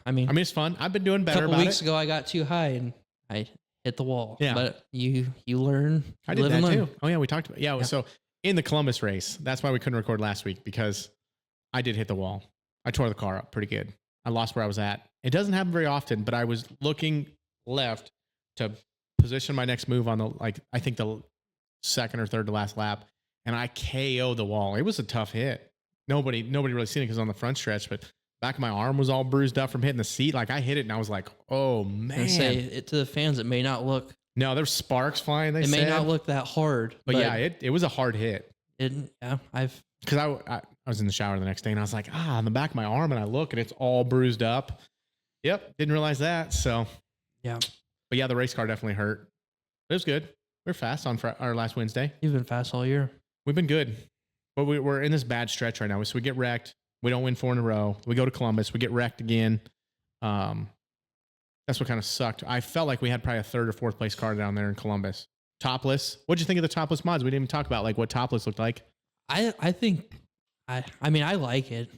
I mean, it's fun. I've been doing better. A couple weeks ago, I got too high and I hit the wall. Yeah, but you learn. I did that too. Oh yeah, we talked about So in the Columbus race, that's why we couldn't record last week, because I did hit the wall. I tore the car up pretty good. I lost where I was at. It doesn't happen very often, but I was looking left to position my next move on I think the second or third to last lap, and I KO'd the wall. It was a tough hit. Nobody really seen it because on the front stretch, but back of my arm was all bruised up from hitting the seat. Like I hit it and I was like, oh man. And say it to the fans, it may not look. No, there's sparks flying. It may not look that hard, but yeah, it was a hard hit. Because I was in the shower the next day and I was like, on the back of my arm, and I look and it's all bruised up. Yep, didn't realize that. So Yeah. But yeah, the race car definitely hurt. It was good. We were fast on our last Wednesday. You've been fast all year. We've been good. But we're in this bad stretch right now. So we get wrecked. We don't win 4 in a row. We go to Columbus. We get wrecked again. That's what kind of sucked. I felt like we had probably a 3rd or 4th place car down there in Columbus. Topless. What'd you think of the topless mods? We didn't even talk about like what topless looked like. I think I like it.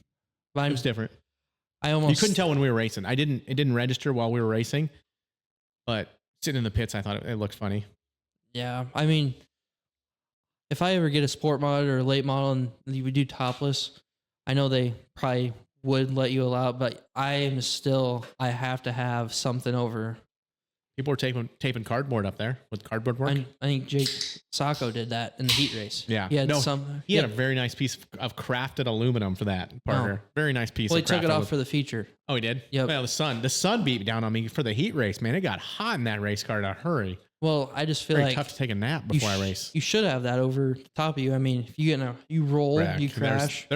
But It was different. I almost You couldn't tell when we were racing. It didn't register while we were racing, but sitting in the pits, I thought it looked funny. Yeah. I mean, if I ever get a sport mod or a late model and you would do topless, I know they probably would let you allow it, but I have to have something over. People were taping cardboard up there with cardboard work. I think Jake Sacco did that in the heat race. Yeah. He had he had a very nice piece of crafted aluminum for that, Parker. Very nice piece. Well, he of took it crafted off for the feature. Oh, he did? Yep. Well, the sun beat down on me for the heat race, man. It got hot in that race car in a hurry. Well, I just feel Very like tough to take a nap before I race. You should have that over top of you. I mean, if you roll, Wreck. you crash.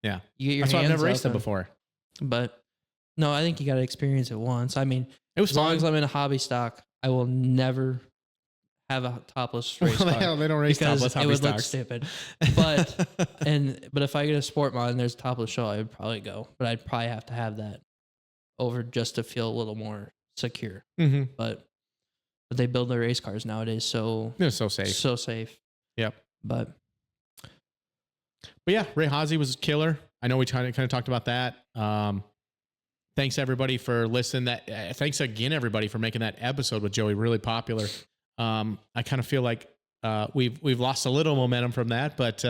Yeah. You get your That's why I've hands never raced up it before. But no, I think you got to experience it once. I mean, It was as long fun. as I'm in a hobby stock, I will never have a topless race car. Hell, they don't race because topless it hobby would look stocks. stupid. But if I get a sport mod and there's a topless show, I would probably go. But I'd probably have to have that over just to feel a little more secure. Mm-hmm. But they build their race cars nowadays, so It was so safe. so safe. Yep. But yeah, Ray Haase was killer. I know we kind of talked about that. Thanks everybody for listening. Thanks again everybody for making that episode with Joey really popular. I kind of feel like we've lost a little momentum from that, but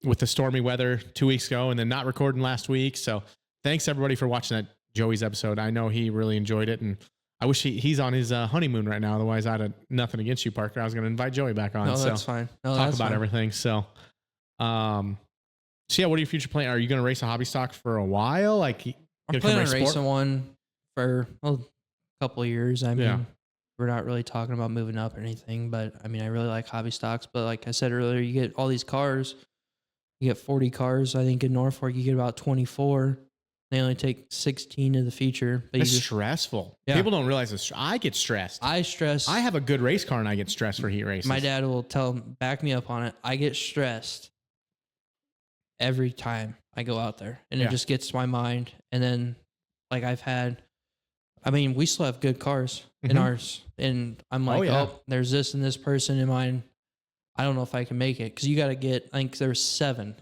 with the stormy weather 2 weeks ago and then not recording last week. So thanks everybody for watching that Joey's episode. I know he really enjoyed it, and I wish he's on his honeymoon right now. Otherwise, I'd have nothing against you, Parker. I was going to invite Joey back on. no, that's fine. No, talk that's about fine. everything. So yeah, what are your future plans? Are you going to race a hobby stock for a while? Like, I'm planning on racing one for a couple of years. I mean, we're not really talking about moving up or anything, but I mean, I really like hobby stocks. But like I said earlier, you get all these cars. You get 40 cars. I think in Norfolk, you get about 24. They only take 16 to the feature. But it's stressful. Yeah. People don't realize this. I get stressed. I stress. I have a good race car and I get stressed for heat races. My dad will back me up on it. I get stressed every time I go out there, and it just gets to my mind. And then, like we still have good cars in ours, and I'm like, there's this and this person in mine. I don't know if I can make it because you got to get. I think there's 7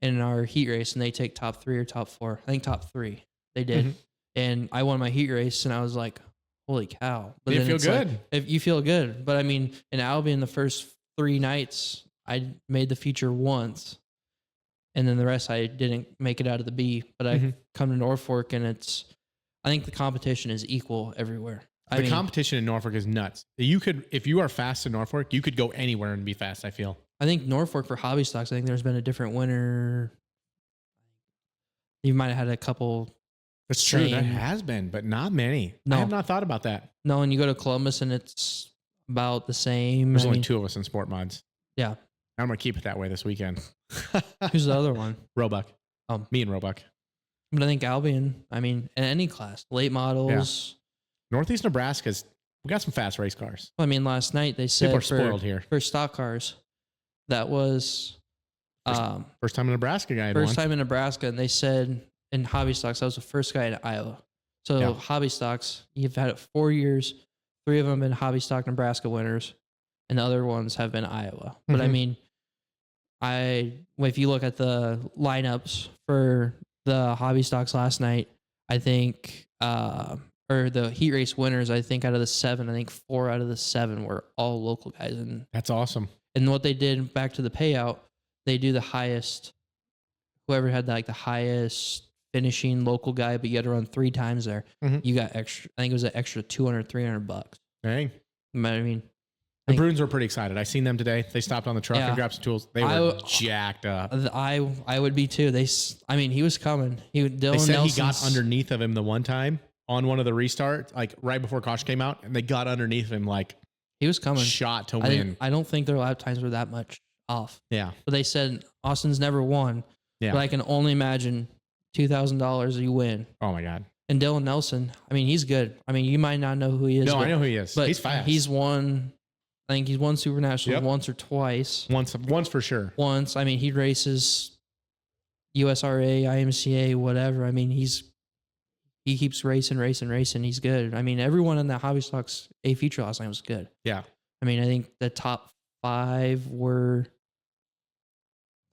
in our heat race, and they take top 3 or top 4. I think top 3 they did, and I won my heat race, and I was like, holy cow! But you feel good. Like, if you feel good, but I mean, in Albion, the first 3 nights, I made the feature once. And then the rest, I didn't make it out of the B. But I come to Norfolk, and I think the competition is equal everywhere. The competition in Norfolk is nuts. If you are fast in Norfolk, you could go anywhere and be fast, I feel. I think Norfolk for hobby stocks, I think there's been a different winner. You might have had a couple. That's true. There has been, but not many. No. I have not thought about that. No, and you go to Columbus, and it's about the same. There's only 2 of us in sport mods. Yeah. I'm going to keep it that way this weekend. Who's the other one? Roebuck. Me and Roebuck. But I think Albion, in any class, late models. Yeah. Northeast Nebraska's, we got some fast race cars. Well, last night they said people are spoiled here. For stock cars, that was first time in Nebraska guy. First time in Nebraska, and they said in hobby stocks, I was the first guy in Iowa. So hobby stocks, you've had it 4 years. 3 of them have been hobby stock Nebraska winners, and the other ones have been Iowa. But if you look at the lineups for the hobby stocks last night, I think, or the heat race winners, I think out of the 7, I think 4 out of the 7 were all local guys. And that's awesome. And what they did back to the payout, they do the highest, whoever had the highest finishing local guy, but you had to run 3 times there. You got extra, I think it was an extra $200, $300. Dang. The Bruins were pretty excited. I seen them today. They stopped on the truck and grabbed some tools. They were jacked up. I would be too. He was coming. They said he got underneath of him the one time on one of the restarts, like right before caution came out, and they got underneath him like he was coming. Shot to win. I don't think their lap times were that much off. Yeah. But they said Austin's never won. Yeah. But I can only imagine $2,000 you win. Oh my God. And Dylan Nelson, I mean, he's good. I mean, you might not know who he is. No, I know who he is. But he's fast. I think he's won Super Nationals once or twice. Once for sure. Once. I mean, he races USRA, IMCA, whatever. I mean, he keeps racing. He's good. I mean, everyone in that hobby stocks A feature last night was good. Yeah. I mean, I think the top 5 were,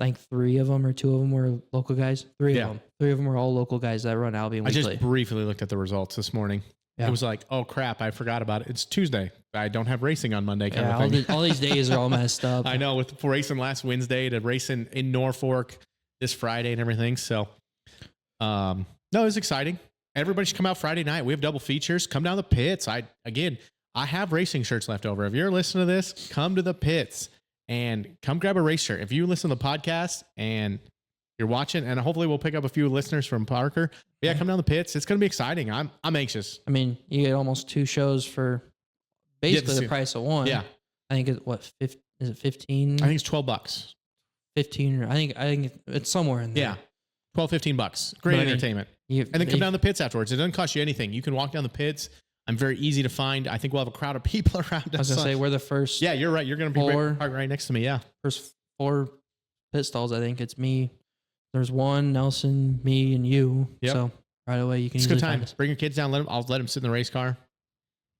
I think 3 of them or 2 of them were local guys. 3 of them. 3 of them were all local guys that run Albion Weekly. I just briefly looked at the results this morning. Yeah. It was like, oh crap, I forgot about it. It's Tuesday. I don't have racing on Monday kind of thing. All these days are all messed up. I know, with racing last Wednesday to racing in Norfolk this Friday and everything. So, no, it was exciting. Everybody should come out Friday night. We have double features. Come down the pits. I have racing shirts left over. If you're listening to this, come to the pits and come grab a race shirt. If you listen to the podcast and you're watching, and hopefully we'll pick up a few listeners from Parker. But yeah, come down the pits. It's going to be exciting. I'm anxious. I mean, you get almost 2 shows for basically the price of one. Yeah. I think it's is it 15? I think it's $12. 15, or I think it's somewhere in there. Yeah. $12-15. Great entertainment. And then come down the pits afterwards. It doesn't cost you anything. You can walk down the pits. I'm very easy to find. I think we'll have a crowd of people around us. I was going to say, we're the first. Yeah, you're right. You're going to be right next to me. Yeah. First 4 pit stalls. I think it's me. There's one, Nelson, me, and you. Yep. So right away you can. It's a good time. Bring your kids down. I'll let them sit in the race car.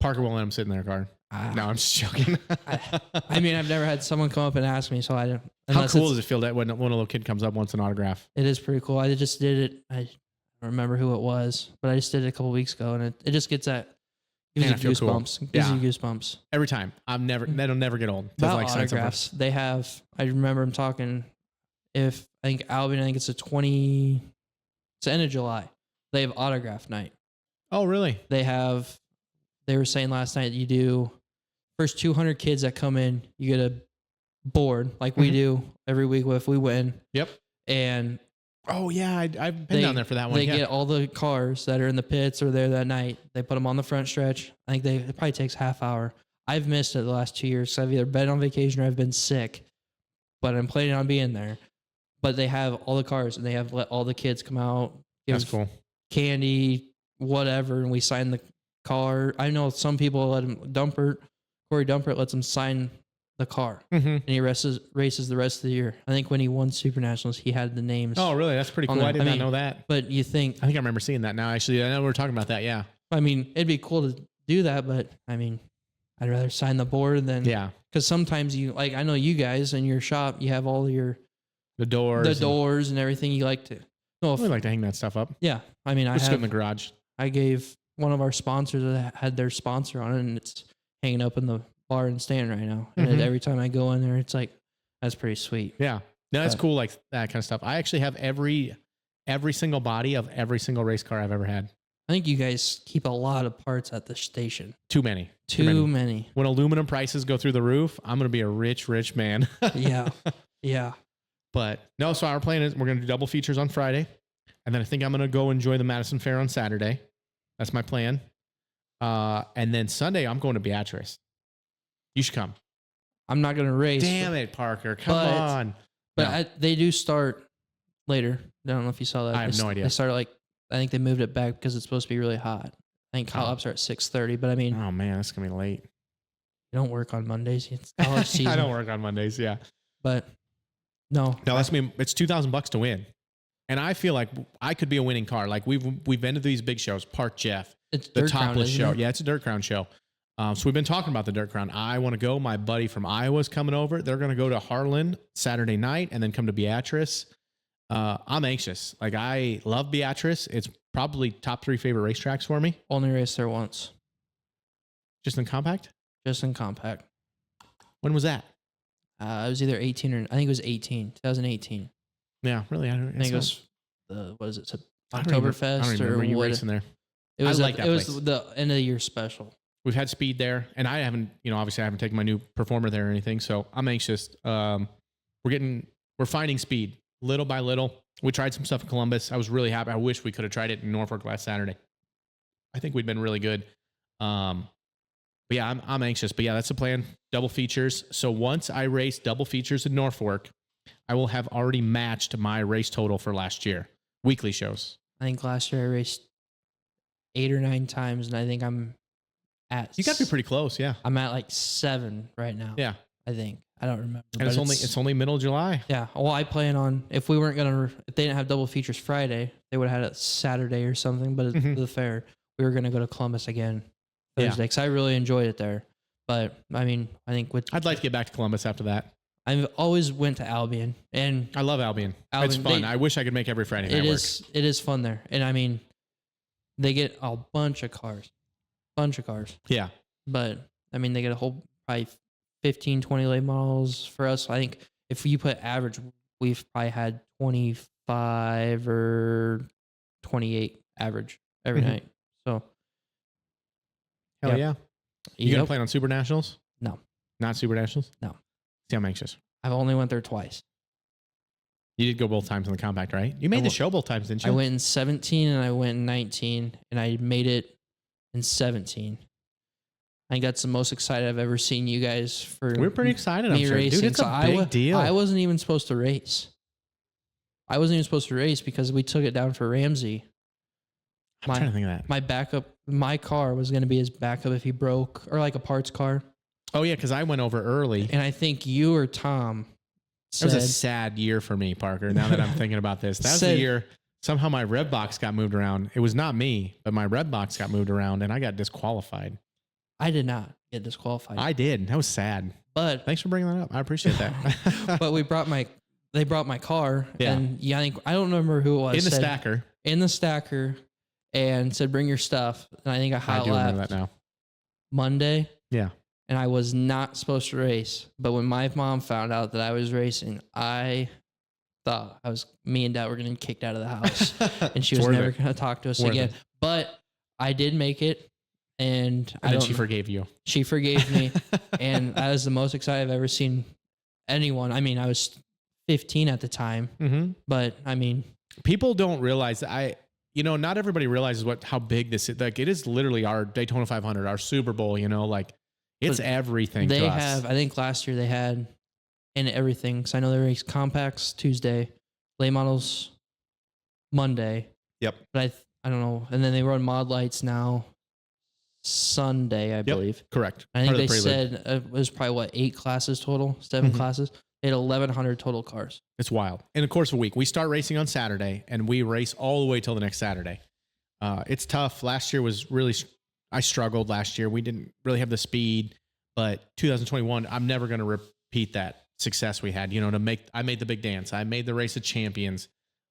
Parker won't let them sit in their car. No, I'm just joking. I mean, I've never had someone come up and ask me, so I don't. How cool does it feel that when a little kid comes up wants an autograph? It is pretty cool. I just did it. I don't remember who it was, but I just did it a couple weeks ago, and it just gets that. Gives you goosebumps. Cool. Gives you goosebumps that'll never get old. About like autographs, they have. I remember them talking. I think Albion, it's it's the end of July. They have autograph night. Oh, really? They were saying last night, you do first 200 kids that come in, you get a board like we do every week if we win. Yep. And oh yeah, I've been down there for that one. They get all the cars that are in the pits or there that night. They put them on the front stretch. I think it probably takes half hour. I've missed it the last 2 years. So I've either been on vacation or I've been sick, but I'm planning on being there. But they have all the cars and they have let all the kids come out. That's cool. Candy, whatever, and we sign the car. I know some people let him Corey Dumpert lets him sign the car, and he races the rest of the year. I think when he won Super Nationals, he had the names. Oh, really? That's pretty cool. I did not know that. But you think? I think I remember seeing that now. Actually, I know we were talking about that. Yeah. I mean, it'd be cool to do that, but I mean, I'd rather sign the board than because sometimes I know you guys in your shop, you have all the doors and everything. You like to. No, we like to hang that stuff up. Yeah, I mean, Just in the garage. I gave one of our sponsors that had their sponsor on it, and it's hanging up in the bar and stand right now. And every time I go in there, it's like, that's pretty sweet. Yeah. No, that's cool. Like that kind of stuff. I actually have every single body of every single race car I've ever had. I think you guys keep a lot of parts at the station. Too many. Too many. When aluminum prices go through the roof, I'm going to be a rich man. Yeah. Yeah. But no, so our plan is we're going to do double features on Friday. And then I think I'm going to go enjoy the Madison Fair on Saturday. That's my plan. And then Sunday, I'm going to Beatrice. You should come. I'm not going to race. Damn it, Parker. Come on. But they do start later. I don't know if you saw that. I have no idea. They started I think they moved it back because it's supposed to be really hot. I think call-ups are at 6:30, but I mean. Oh, man, that's going to be late. You don't work on Mondays. It's college season. I don't work on Mondays, yeah. But no. No, that's me. It's $2,000 to win. And I feel like I could be a winning car. Like we've been to these big shows, Park Jeff, it's the Dirt Topless Crown, show. It? Yeah, it's a Dirt Crown show. So we've been talking about the Dirt Crown. I want to go. My buddy from Iowa's coming over. They're going to go to Harlan Saturday night and then come to Beatrice. I'm anxious. Like I love Beatrice. It's probably top 3 favorite racetracks for me. Only raced there once. Just in compact? Just in compact. When was that? It was either 18 or I think it was 2018. Yeah, really. I think it was what is it? Oktoberfest or you what? Racing there. It was like that place. It was the end of the year special. We've had speed there, and I haven't, obviously I haven't taken my new performer there or anything, so I'm anxious. We're finding speed little by little. We tried some stuff in Columbus. I was really happy. I wish we could have tried it in Norfolk last Saturday. I think we'd been really good. But yeah, I'm anxious. But yeah, that's the plan. Double features. So once I race double features in Norfolk, I will have already matched my race total for last year. Weekly shows. I think last year I raced 8 or 9 times, and I think I'm at. You got to be pretty close, yeah. I'm at like 7 right now. Yeah, I think. I don't remember. and it's only middle of July. Yeah. Well, I plan on if they didn't have double features Friday, they would have had it Saturday or something. But at the fair, we were gonna go to Columbus again Thursday because I really enjoyed it there. But I mean, I think I'd like to get back to Columbus after that. I've always went to Albion, and I love Albion. It's fun. I wish I could make every Friday night work. It is fun there, and I mean, they get a bunch of cars. Yeah. But I mean, they get a whole probably 15, 20 late models for us. I think if you put average, we've probably had 25 or 28 average every night. So, hell yeah. You gonna plan on Super Nationals? No. Not Super Nationals? No. See, I'm anxious. I've only went there twice. You did go both times in the compact, right? You made the show both times, didn't you? I went in 17 and I went in 19, and I made it in 17. I think that's the most excited I've ever seen you guys for. We're pretty excited. I'm sure. Racing. Dude, it's a big deal. I wasn't even supposed to race. Because we took it down for Ramsey. I'm trying to think of that. My backup, my car was going to be his backup if he broke, or like a parts car. Oh yeah, because I went over early. And I think you or Tom said, it was a sad year for me, Parker. Now that I'm thinking about this, that was the year somehow my rev box got moved around. It was not me, but my rev box got moved around, and I got disqualified. I did not get disqualified. I did. That was sad. But thanks for bringing that up. I appreciate that. But they brought my car, and I don't remember who it was. In the stacker, and said, "Bring your stuff." And I think I hot do remember lapped that now. Monday. Yeah. And I was not supposed to race. But when my mom found out that I was racing, I thought me and Dad were going to get kicked out of the house. And she was never going to talk to us again. But I did make it. And then she forgave you. She forgave me. And that was the most excited I've ever seen anyone. I mean, I was 15 at the time. Mm-hmm. But I mean, people don't realize that not everybody realizes how big this is. Like, it is literally our Daytona 500, our Super Bowl, like it's everything to us. I think last year they had in everything. Cause I know they raced compacts Tuesday, late models Monday. Yep. But I don't know. And then they run mod lights now Sunday, I believe. Correct. I think they said it was probably 8 classes total, 7 classes. They had 1,100 total cars. It's wild. In the course of a week, we start racing on Saturday and we race all the way till the next Saturday. It's tough. Last year was really, I struggled last year. We didn't really have the speed, but 2021, I'm never going to repeat that success we had, I made the big dance. I made the race of champions.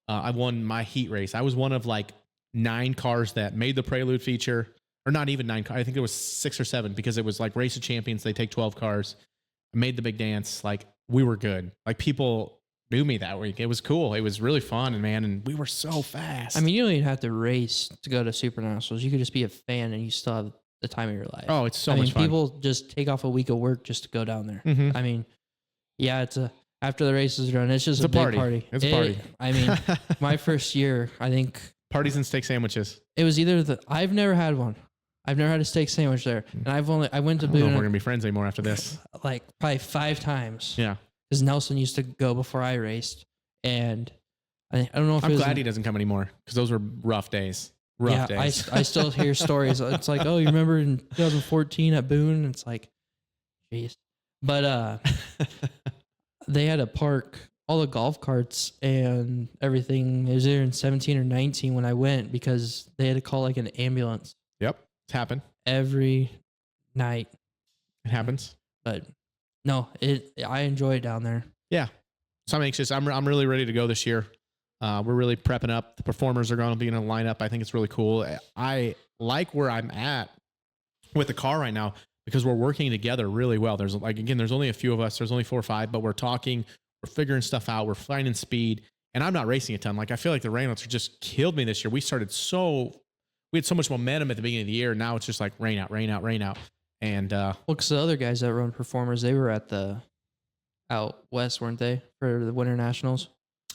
I won my heat race. I was one of like 9 cars that made the Prelude feature, or not even 9 cars. I think it was 6 or 7 because it was like race of champions. They take 12 cars. I made the big dance. Like, we were good. Like, people knew me that week. It was cool. It was really fun, and we were so fast. I mean, you don't even have to race to go to Super Nationals. You could just be a fan and you still have the time of your life. Oh, it's so much fun. People just take off a week of work just to go down there. Mm-hmm. I mean, yeah, after the races are done, it's just a big party. It's a party. I mean, my first year, I think parties and steak sandwiches. It was either I've never had one. I've never had a steak sandwich there, and I went to Boone. We're gonna be friends anymore after this. Like probably 5 times. Yeah. Because Nelson used to go before I raced, and I don't know if I'm glad he doesn't come anymore because those were rough days. Days. I still hear stories. It's like, oh, you remember in 2014 at Boone? It's like, jeez. But they had to park all the golf carts and everything. It was either in 17 or 19 when I went because they had to call like an ambulance. Yep, it's happened every night. It happens. But no, I enjoy it down there. Yeah. So I'm anxious. I'm really ready to go this year. We're really prepping up. The performers are going to be in a lineup. I think it's really cool. I like where I'm at with the car right now because we're working together really well. There's only a few of us. There's only 4 or 5, but we're talking, we're figuring stuff out. We're finding speed, and I'm not racing a ton. Like, I feel like the Reynolds just killed me this year. We had so much momentum at the beginning of the year. Now it's just like rain out. And because the other guys that run performers, they were out west, weren't they, for the Winter Nationals?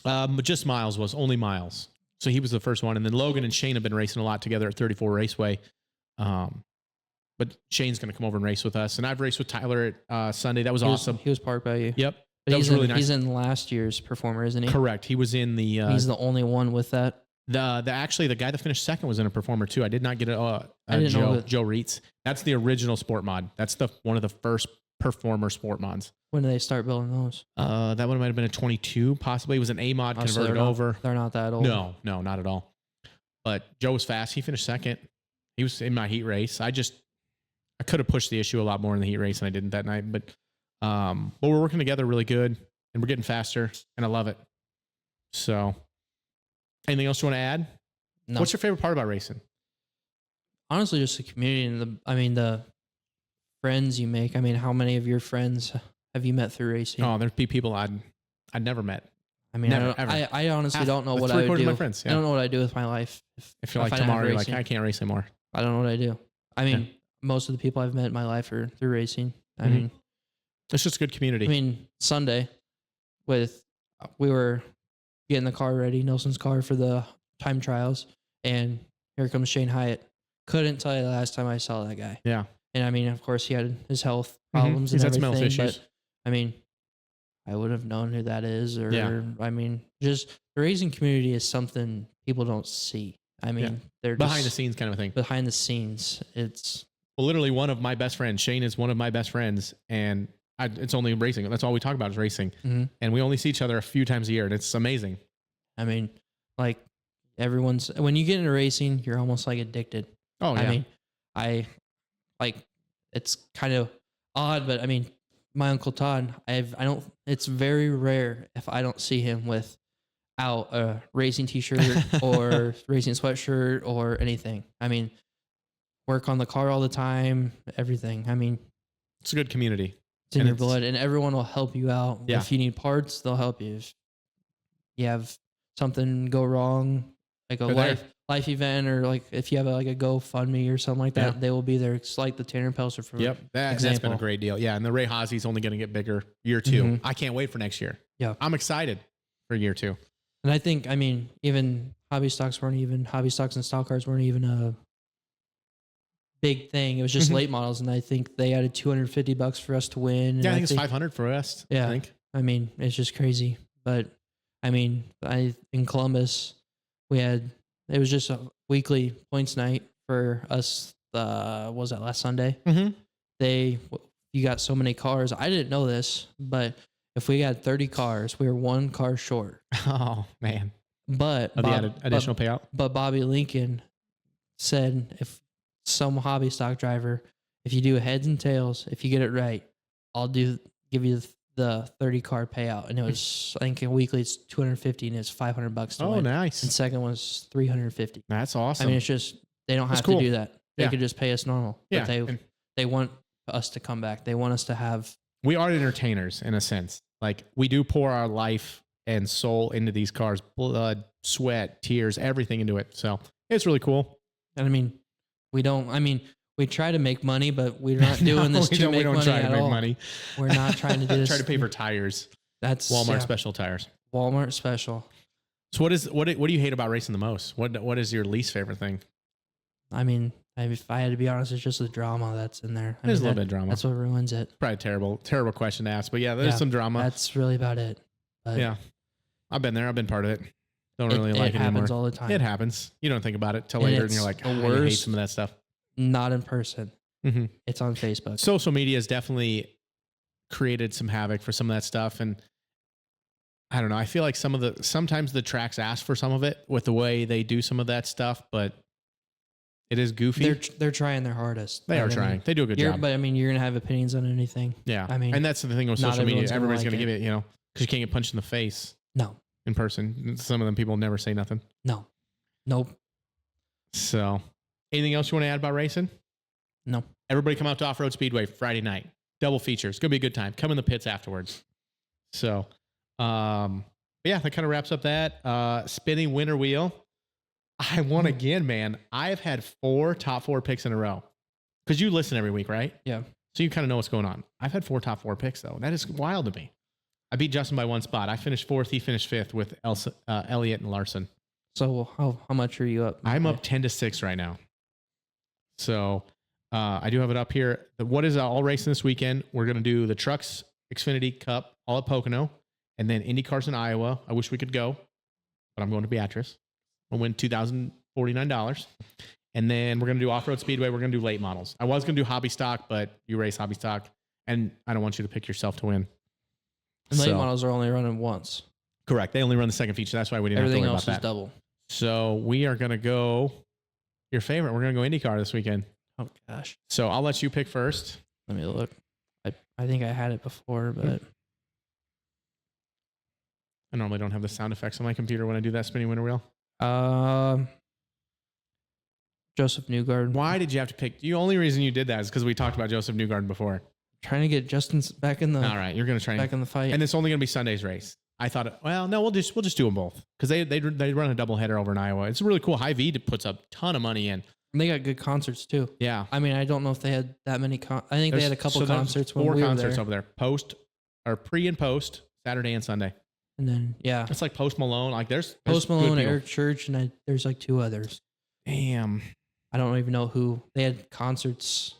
But just Miles was only Miles. So he was the first one. And then Logan and Shane have been racing a lot together at 34 Raceway. But Shane's going to come over and race with us. And I've raced with Tyler at Sunday. That was awesome. He was parked by you. Yep. But that was really nice. He's in last year's performer, isn't he? Correct. He was in the... he's the only one with that. The guy that finished second was in a performer too. I did not get it. I didn't know Joe Reitz. That's the original sport mod. That's one of the first performer sport mods. When did they start building those? That one might have been a 22, possibly. It was an A mod converted so over. They're not that old. No, not at all. But Joe was fast. He finished second. He was in my heat race. I could have pushed the issue a lot more in the heat race, and I didn't that night. But we're working together really good, and we're getting faster, and I love it. So, anything else you want to add? No. What's your favorite part about racing? Honestly, just the community and the friends you make. I mean, how many of your friends have you met through racing? Oh, there'd be people I'd never met. I mean, I honestly don't know what I would do. My friends, yeah. I don't know what I do with my life. If you're like tomorrow, you're like, I can't race anymore. I don't know what I do. I mean, most of the people I've met in my life are through racing. I mean, it's just a good community. I mean, Sunday, we were getting the car ready, Nelson's car for the time trials, and here comes Shane Hyatt. Couldn't tell you the last time I saw that guy. Yeah. And I mean, of course, he had his health problems and everything. He's had some health issues. But I mean, I would have known who that is. I mean, just the racing community is something people don't see. I mean, they're behind the scenes kind of thing. Behind the scenes, it's literally one of my best friends. Shane is one of my best friends, and it's only racing. That's all we talk about is racing, and we only see each other a few times a year, and it's amazing. I mean, like when you get into racing, you're almost like addicted. Oh yeah. I mean, it's kind of odd, but I mean, my Uncle Todd, it's very rare if I don't see him without a racing t-shirt or racing sweatshirt or anything. I mean, work on the car all the time, everything. I mean, it's a good community. It's in your blood, and everyone will help you out. Yeah. If you need parts, they'll help you. If you have something go wrong, like a life event, or like if you have a GoFundMe or something like that, they will be there. It's like the Tanner Pelster for that's been a great deal. Yeah, and the Ray Haase is only going to get bigger year 2. I can't wait for next year. Yeah, I'm excited for year 2. And I think, I mean, even hobby stocks and stock cars weren't even a big thing. It was just late models, and I think they added $250 for us to win. Yeah, I think it's $500 for us. Yeah, I mean, it's just crazy. But I mean, in Columbus, it was just a weekly points night for us. What was that, last Sunday? You got so many cars. I didn't know this, but if we got 30 cars, we were one car short. Oh man! But the additional payout. But Bobby Lincoln said, if some hobby stock driver, if you do heads and tails, if you get it right, I'll give you the 30 car payout. And it was, I think in weekly it's 250 and it's $500 to win. Oh, nice. And second was 350. That's awesome. I mean, it's just, they don't have to do that. They could just pay us normal. Yeah. But they want us to come back. They want us to have. We are entertainers in a sense. Like, we do pour our life and soul into these cars, blood, sweat, tears, everything into it. So it's really cool. And I mean, we try to make money, but we're not doing this to make money at all. We're not trying to do this. Try to pay for tires. That's Walmart special tires. Walmart special. So what do you hate about racing the most? What is your least favorite thing? I mean, if I had to be honest, it's just the drama that's in there. There's a little bit of drama. That's what ruins it. Probably terrible question to ask, but yeah, there's some drama. That's really about it. But yeah, I've been there. I've been part of it. Don't really like it anymore. It happens all the time. It happens. You don't think about it till later, and you're like, I hate some of that stuff. Not in person. It's on Facebook. Social media has definitely created some havoc for some of that stuff, and I don't know. I feel like sometimes the tracks ask for some of it with the way they do some of that stuff, but it is goofy. They're trying their hardest. They are trying. They do a good job. But I mean, you're gonna have opinions on anything. Yeah. I mean, and that's the thing with social media. Everybody's gonna give it, because you can't get punched in the face. No. In person, some of them people never say nothing. No. Nope. So, anything else you want to add about racing? No. Everybody come out to Off-Road Speedway Friday night. Double feature. It's gonna be a good time. Come in the pits afterwards. So, yeah, that kind of wraps up that spinning winner wheel. I won again, man. I've had 4 top 4 picks in a row. Because you listen every week, right? Yeah. So you kind of know what's going on. I've had 4 top 4 picks, though. That is wild to me. I beat Justin by 1 spot. I finished 4th. He finished 5th with Elliott and Larson. So how much are you up? I'm up 10-6 right now. So I do have it up here. What is all racing this weekend? We're going to do the Trucks Xfinity Cup all at Pocono, and then Indy Cars in Iowa. I wish we could go, but I'm going to Beatrice. will win $2,049. And then we're going to do off-road speedway. We're going to do late models. I was going to do hobby stock, but you race hobby stock, and I don't want you to pick yourself to win. And late models are only running once. Correct. They only run the second feature. That's why we didn't have to worry about that. Everything else is double. So we are going to go your favorite. We're going to go IndyCar this weekend. Oh, gosh. So I'll let you pick first. Let me look. I think I had it before, but... I normally don't have the sound effects on my computer when I do that spinning winner wheel. Joseph Newgarden. Why did you have to pick? The only reason you did that is because we talked about Joseph Newgarden before. Trying to get Justin back in the... All right, you're going to try back in the fight. And it's only going to be Sunday's race. I thought, well, no, we'll just do them both because they run a double header over in Iowa. It's really cool. Hy-Vee puts a ton of money in. And they got good concerts too. Yeah. I mean, I don't know if they had that many. I think they had a couple concerts when we were there. 4 concerts over there. Pre and post, Saturday and Sunday. And then, yeah. It's like Post Malone. Like there's Post Malone, Eric Church, and there's like 2 others. Damn. I don't even know who. They had concerts,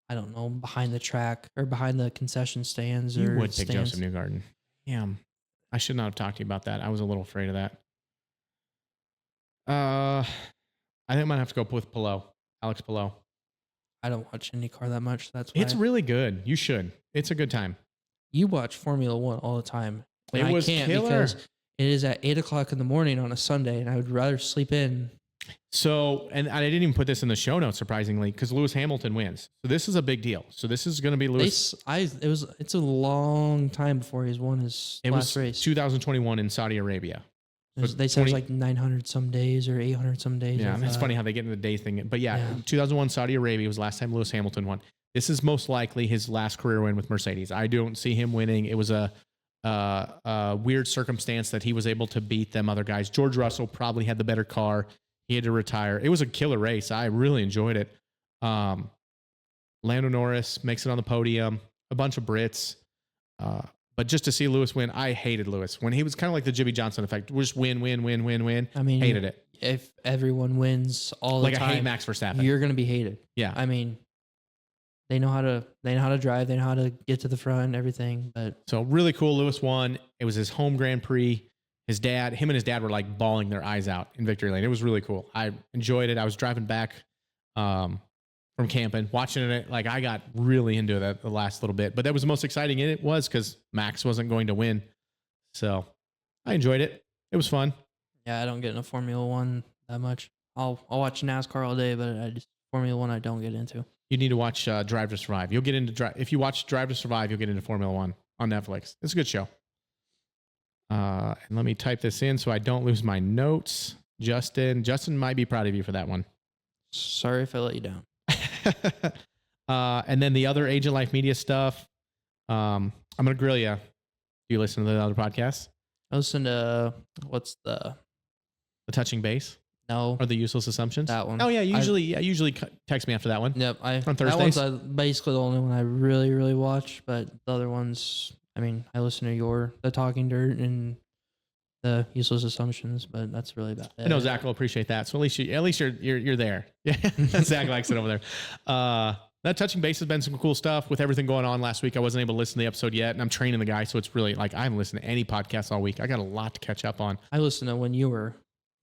I don't know, behind the track or behind the concession stands. You or would pick stands. Joseph Newgarden. Damn. I should not have talked to you about that. I was a little afraid of that. I think I might have to go with Alex Palou. I don't watch IndyCar that much. That's why. It's really good. You should. It's a good time. You watch Formula One all the time. It was killer. Because it is at 8:00 in the morning on a Sunday, and I would rather sleep in. So, and I didn't even put this in the show notes, surprisingly, because Lewis Hamilton wins. So this is a big deal. So this is going to be Lewis. It's a long time before he's won his last race. 2021 in Saudi Arabia. They said it was like 900 some days or 800 some days. Yeah, it's funny how they get into the day thing. But yeah, 2001 Saudi Arabia was the last time Lewis Hamilton won. This is most likely his last career win with Mercedes. I don't see him winning. It was a weird circumstance that he was able to beat them other guys. George Russell probably had the better car. He had to retire. It was a killer race. I really enjoyed it. Lando Norris makes it on the podium. A bunch of Brits. But just to see Lewis win, I hated Lewis. When he was kind of like the Jimmy Johnson effect. Just win. I mean, hated it. If everyone wins all the time. Like I hate Max Verstappen. You're going to be hated. Yeah. I mean, they know how to drive. They know how to get to the front and everything. But so really cool. Lewis won. It was his home Grand Prix. Him and his dad were like bawling their eyes out in victory lane. It was really cool. I enjoyed it. I was driving back from camping, watching it. Like I got really into it the last little bit, but that was the most exciting in it was because Max wasn't going to win. So I enjoyed it. It was fun. Yeah, I don't get into Formula One that much. I'll watch NASCAR all day, but Formula One I don't get into. You need to watch Drive to Survive. You'll get into if you watch Drive to Survive, you'll get into Formula One on Netflix. It's a good show. And let me type this in so I don't lose my notes. Justin might be proud of you for that one. Sorry if I let you down. And then the other Agent Life Media stuff. I'm going to grill you. Do you listen to the other podcasts? I listen to what's the Touching Base? No. Or the Useless Assumptions? That one. Oh yeah, usually text me after that one. Yep. On Thursdays. That one's basically the only one I really, really watch, but the other ones, I mean, I listen to the Talking Dirt and the Useless Assumptions, but that's really about it. I know Zach will appreciate that. So at least you're there. Yeah. Zach likes it over there. That Touching Base has been some cool stuff with everything going on last week. I wasn't able to listen to the episode yet, and I'm training the guy, so it's really like I haven't listened to any podcasts all week. I got a lot to catch up on. I listened to when you were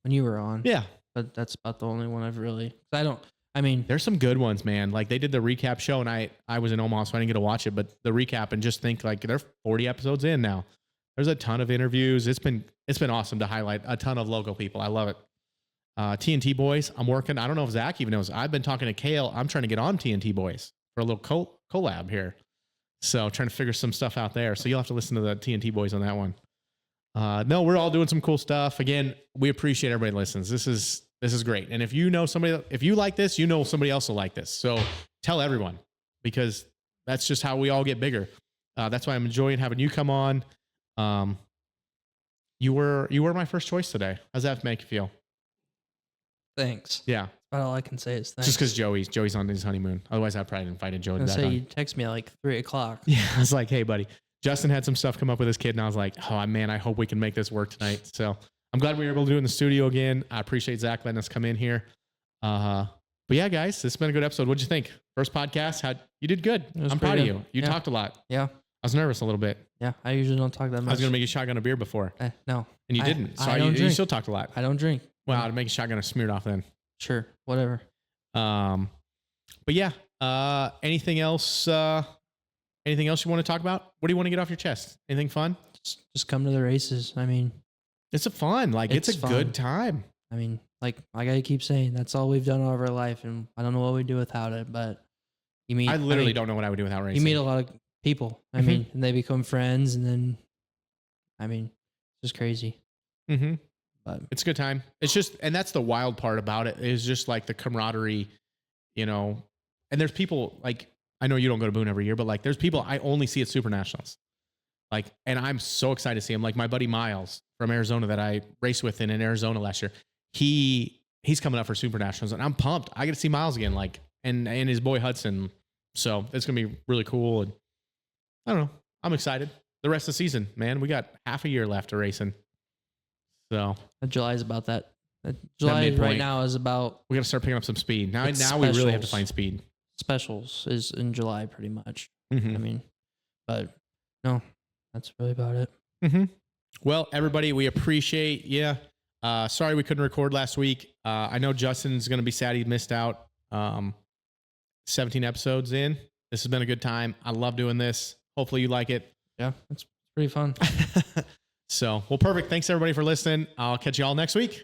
on. Yeah. But that's about the only one I've really. I mean, there's some good ones, man. Like they did the recap show, and I was in Omaha, so I didn't get to watch it. But the recap, and just think like they're 40 episodes in now. There's a ton of interviews. It's been awesome to highlight a ton of local people. I love it. TNT Boys, I'm working. I don't know if Zach even knows. I've been talking to Kale. I'm trying to get on TNT Boys for a little collab here. So trying to figure some stuff out there. So you'll have to listen to the TNT Boys on that one. No, we're all doing some cool stuff. Again, we appreciate everybody listens. This is great. And if you know somebody, if you like this, you know somebody else will like this. So tell everyone, because that's just how we all get bigger. That's why I'm enjoying having you come on. You were my first choice today. How's that make you feel? Thanks. Yeah. About all I can say is thanks. Just because Joey's on his honeymoon. Otherwise, I probably invited Joey back so on. you text me at like 3:00. Yeah, I was like, hey, buddy. Justin had some stuff come up with his kid, and I was like, oh, man, I hope we can make this work tonight. So I'm glad we were able to do it in the studio again. I appreciate Zach letting us come in here. But yeah, guys, this has been a good episode. What'd you think? First podcast, you did good. I'm proud of you. You talked a lot. Yeah. I was nervous a little bit. Yeah, I usually don't talk that much. I was going to make you shotgun a beer before. No. And you didn't. So I don't drink. You still talked a lot. I don't drink. Wow, to make a shotgun smeared off then. Sure, whatever. But yeah, anything else? Anything else you want to talk about? What do you want to get off your chest? Anything fun? Just come to the races. I mean, it's a fun. Like it's a fun. good time. I mean, like I gotta keep saying, that's all we've done all of our life, and I don't know what we'd do without it. But you meet. I literally don't know what I would do without racing. You meet a lot of people. I mean, and they become friends, and then, I mean, it's just crazy. Mm-hmm. But it's a good time. It's just, and that's the wild part about it is just like the camaraderie, you know. And there's people like, I know you don't go to Boone every year, but like there's people I only see at Super Nationals. Like, and I'm so excited to see him. Like my buddy Miles from Arizona that I raced with in Arizona last year. He's coming up for Super Nationals, and I'm pumped. I get to see Miles again, like, and his boy Hudson. So it's gonna be really cool. And I don't know. I'm excited. The rest of the season, man. We got half a year left of racing. So July's about that. July right now is about. We got to start picking up some speed. Now we really have to find speed. Specials is in July pretty much. Mm-hmm. I mean, but no, that's really about it. Mm-hmm. Well, everybody, we appreciate you. Sorry we couldn't record last week. I know Justin's going to be sad he missed out. 17 episodes in. This has been a good time. I love doing this. Hopefully you like it. Yeah, it's pretty fun. So, well, perfect. Thanks everybody for listening. I'll catch you all next week.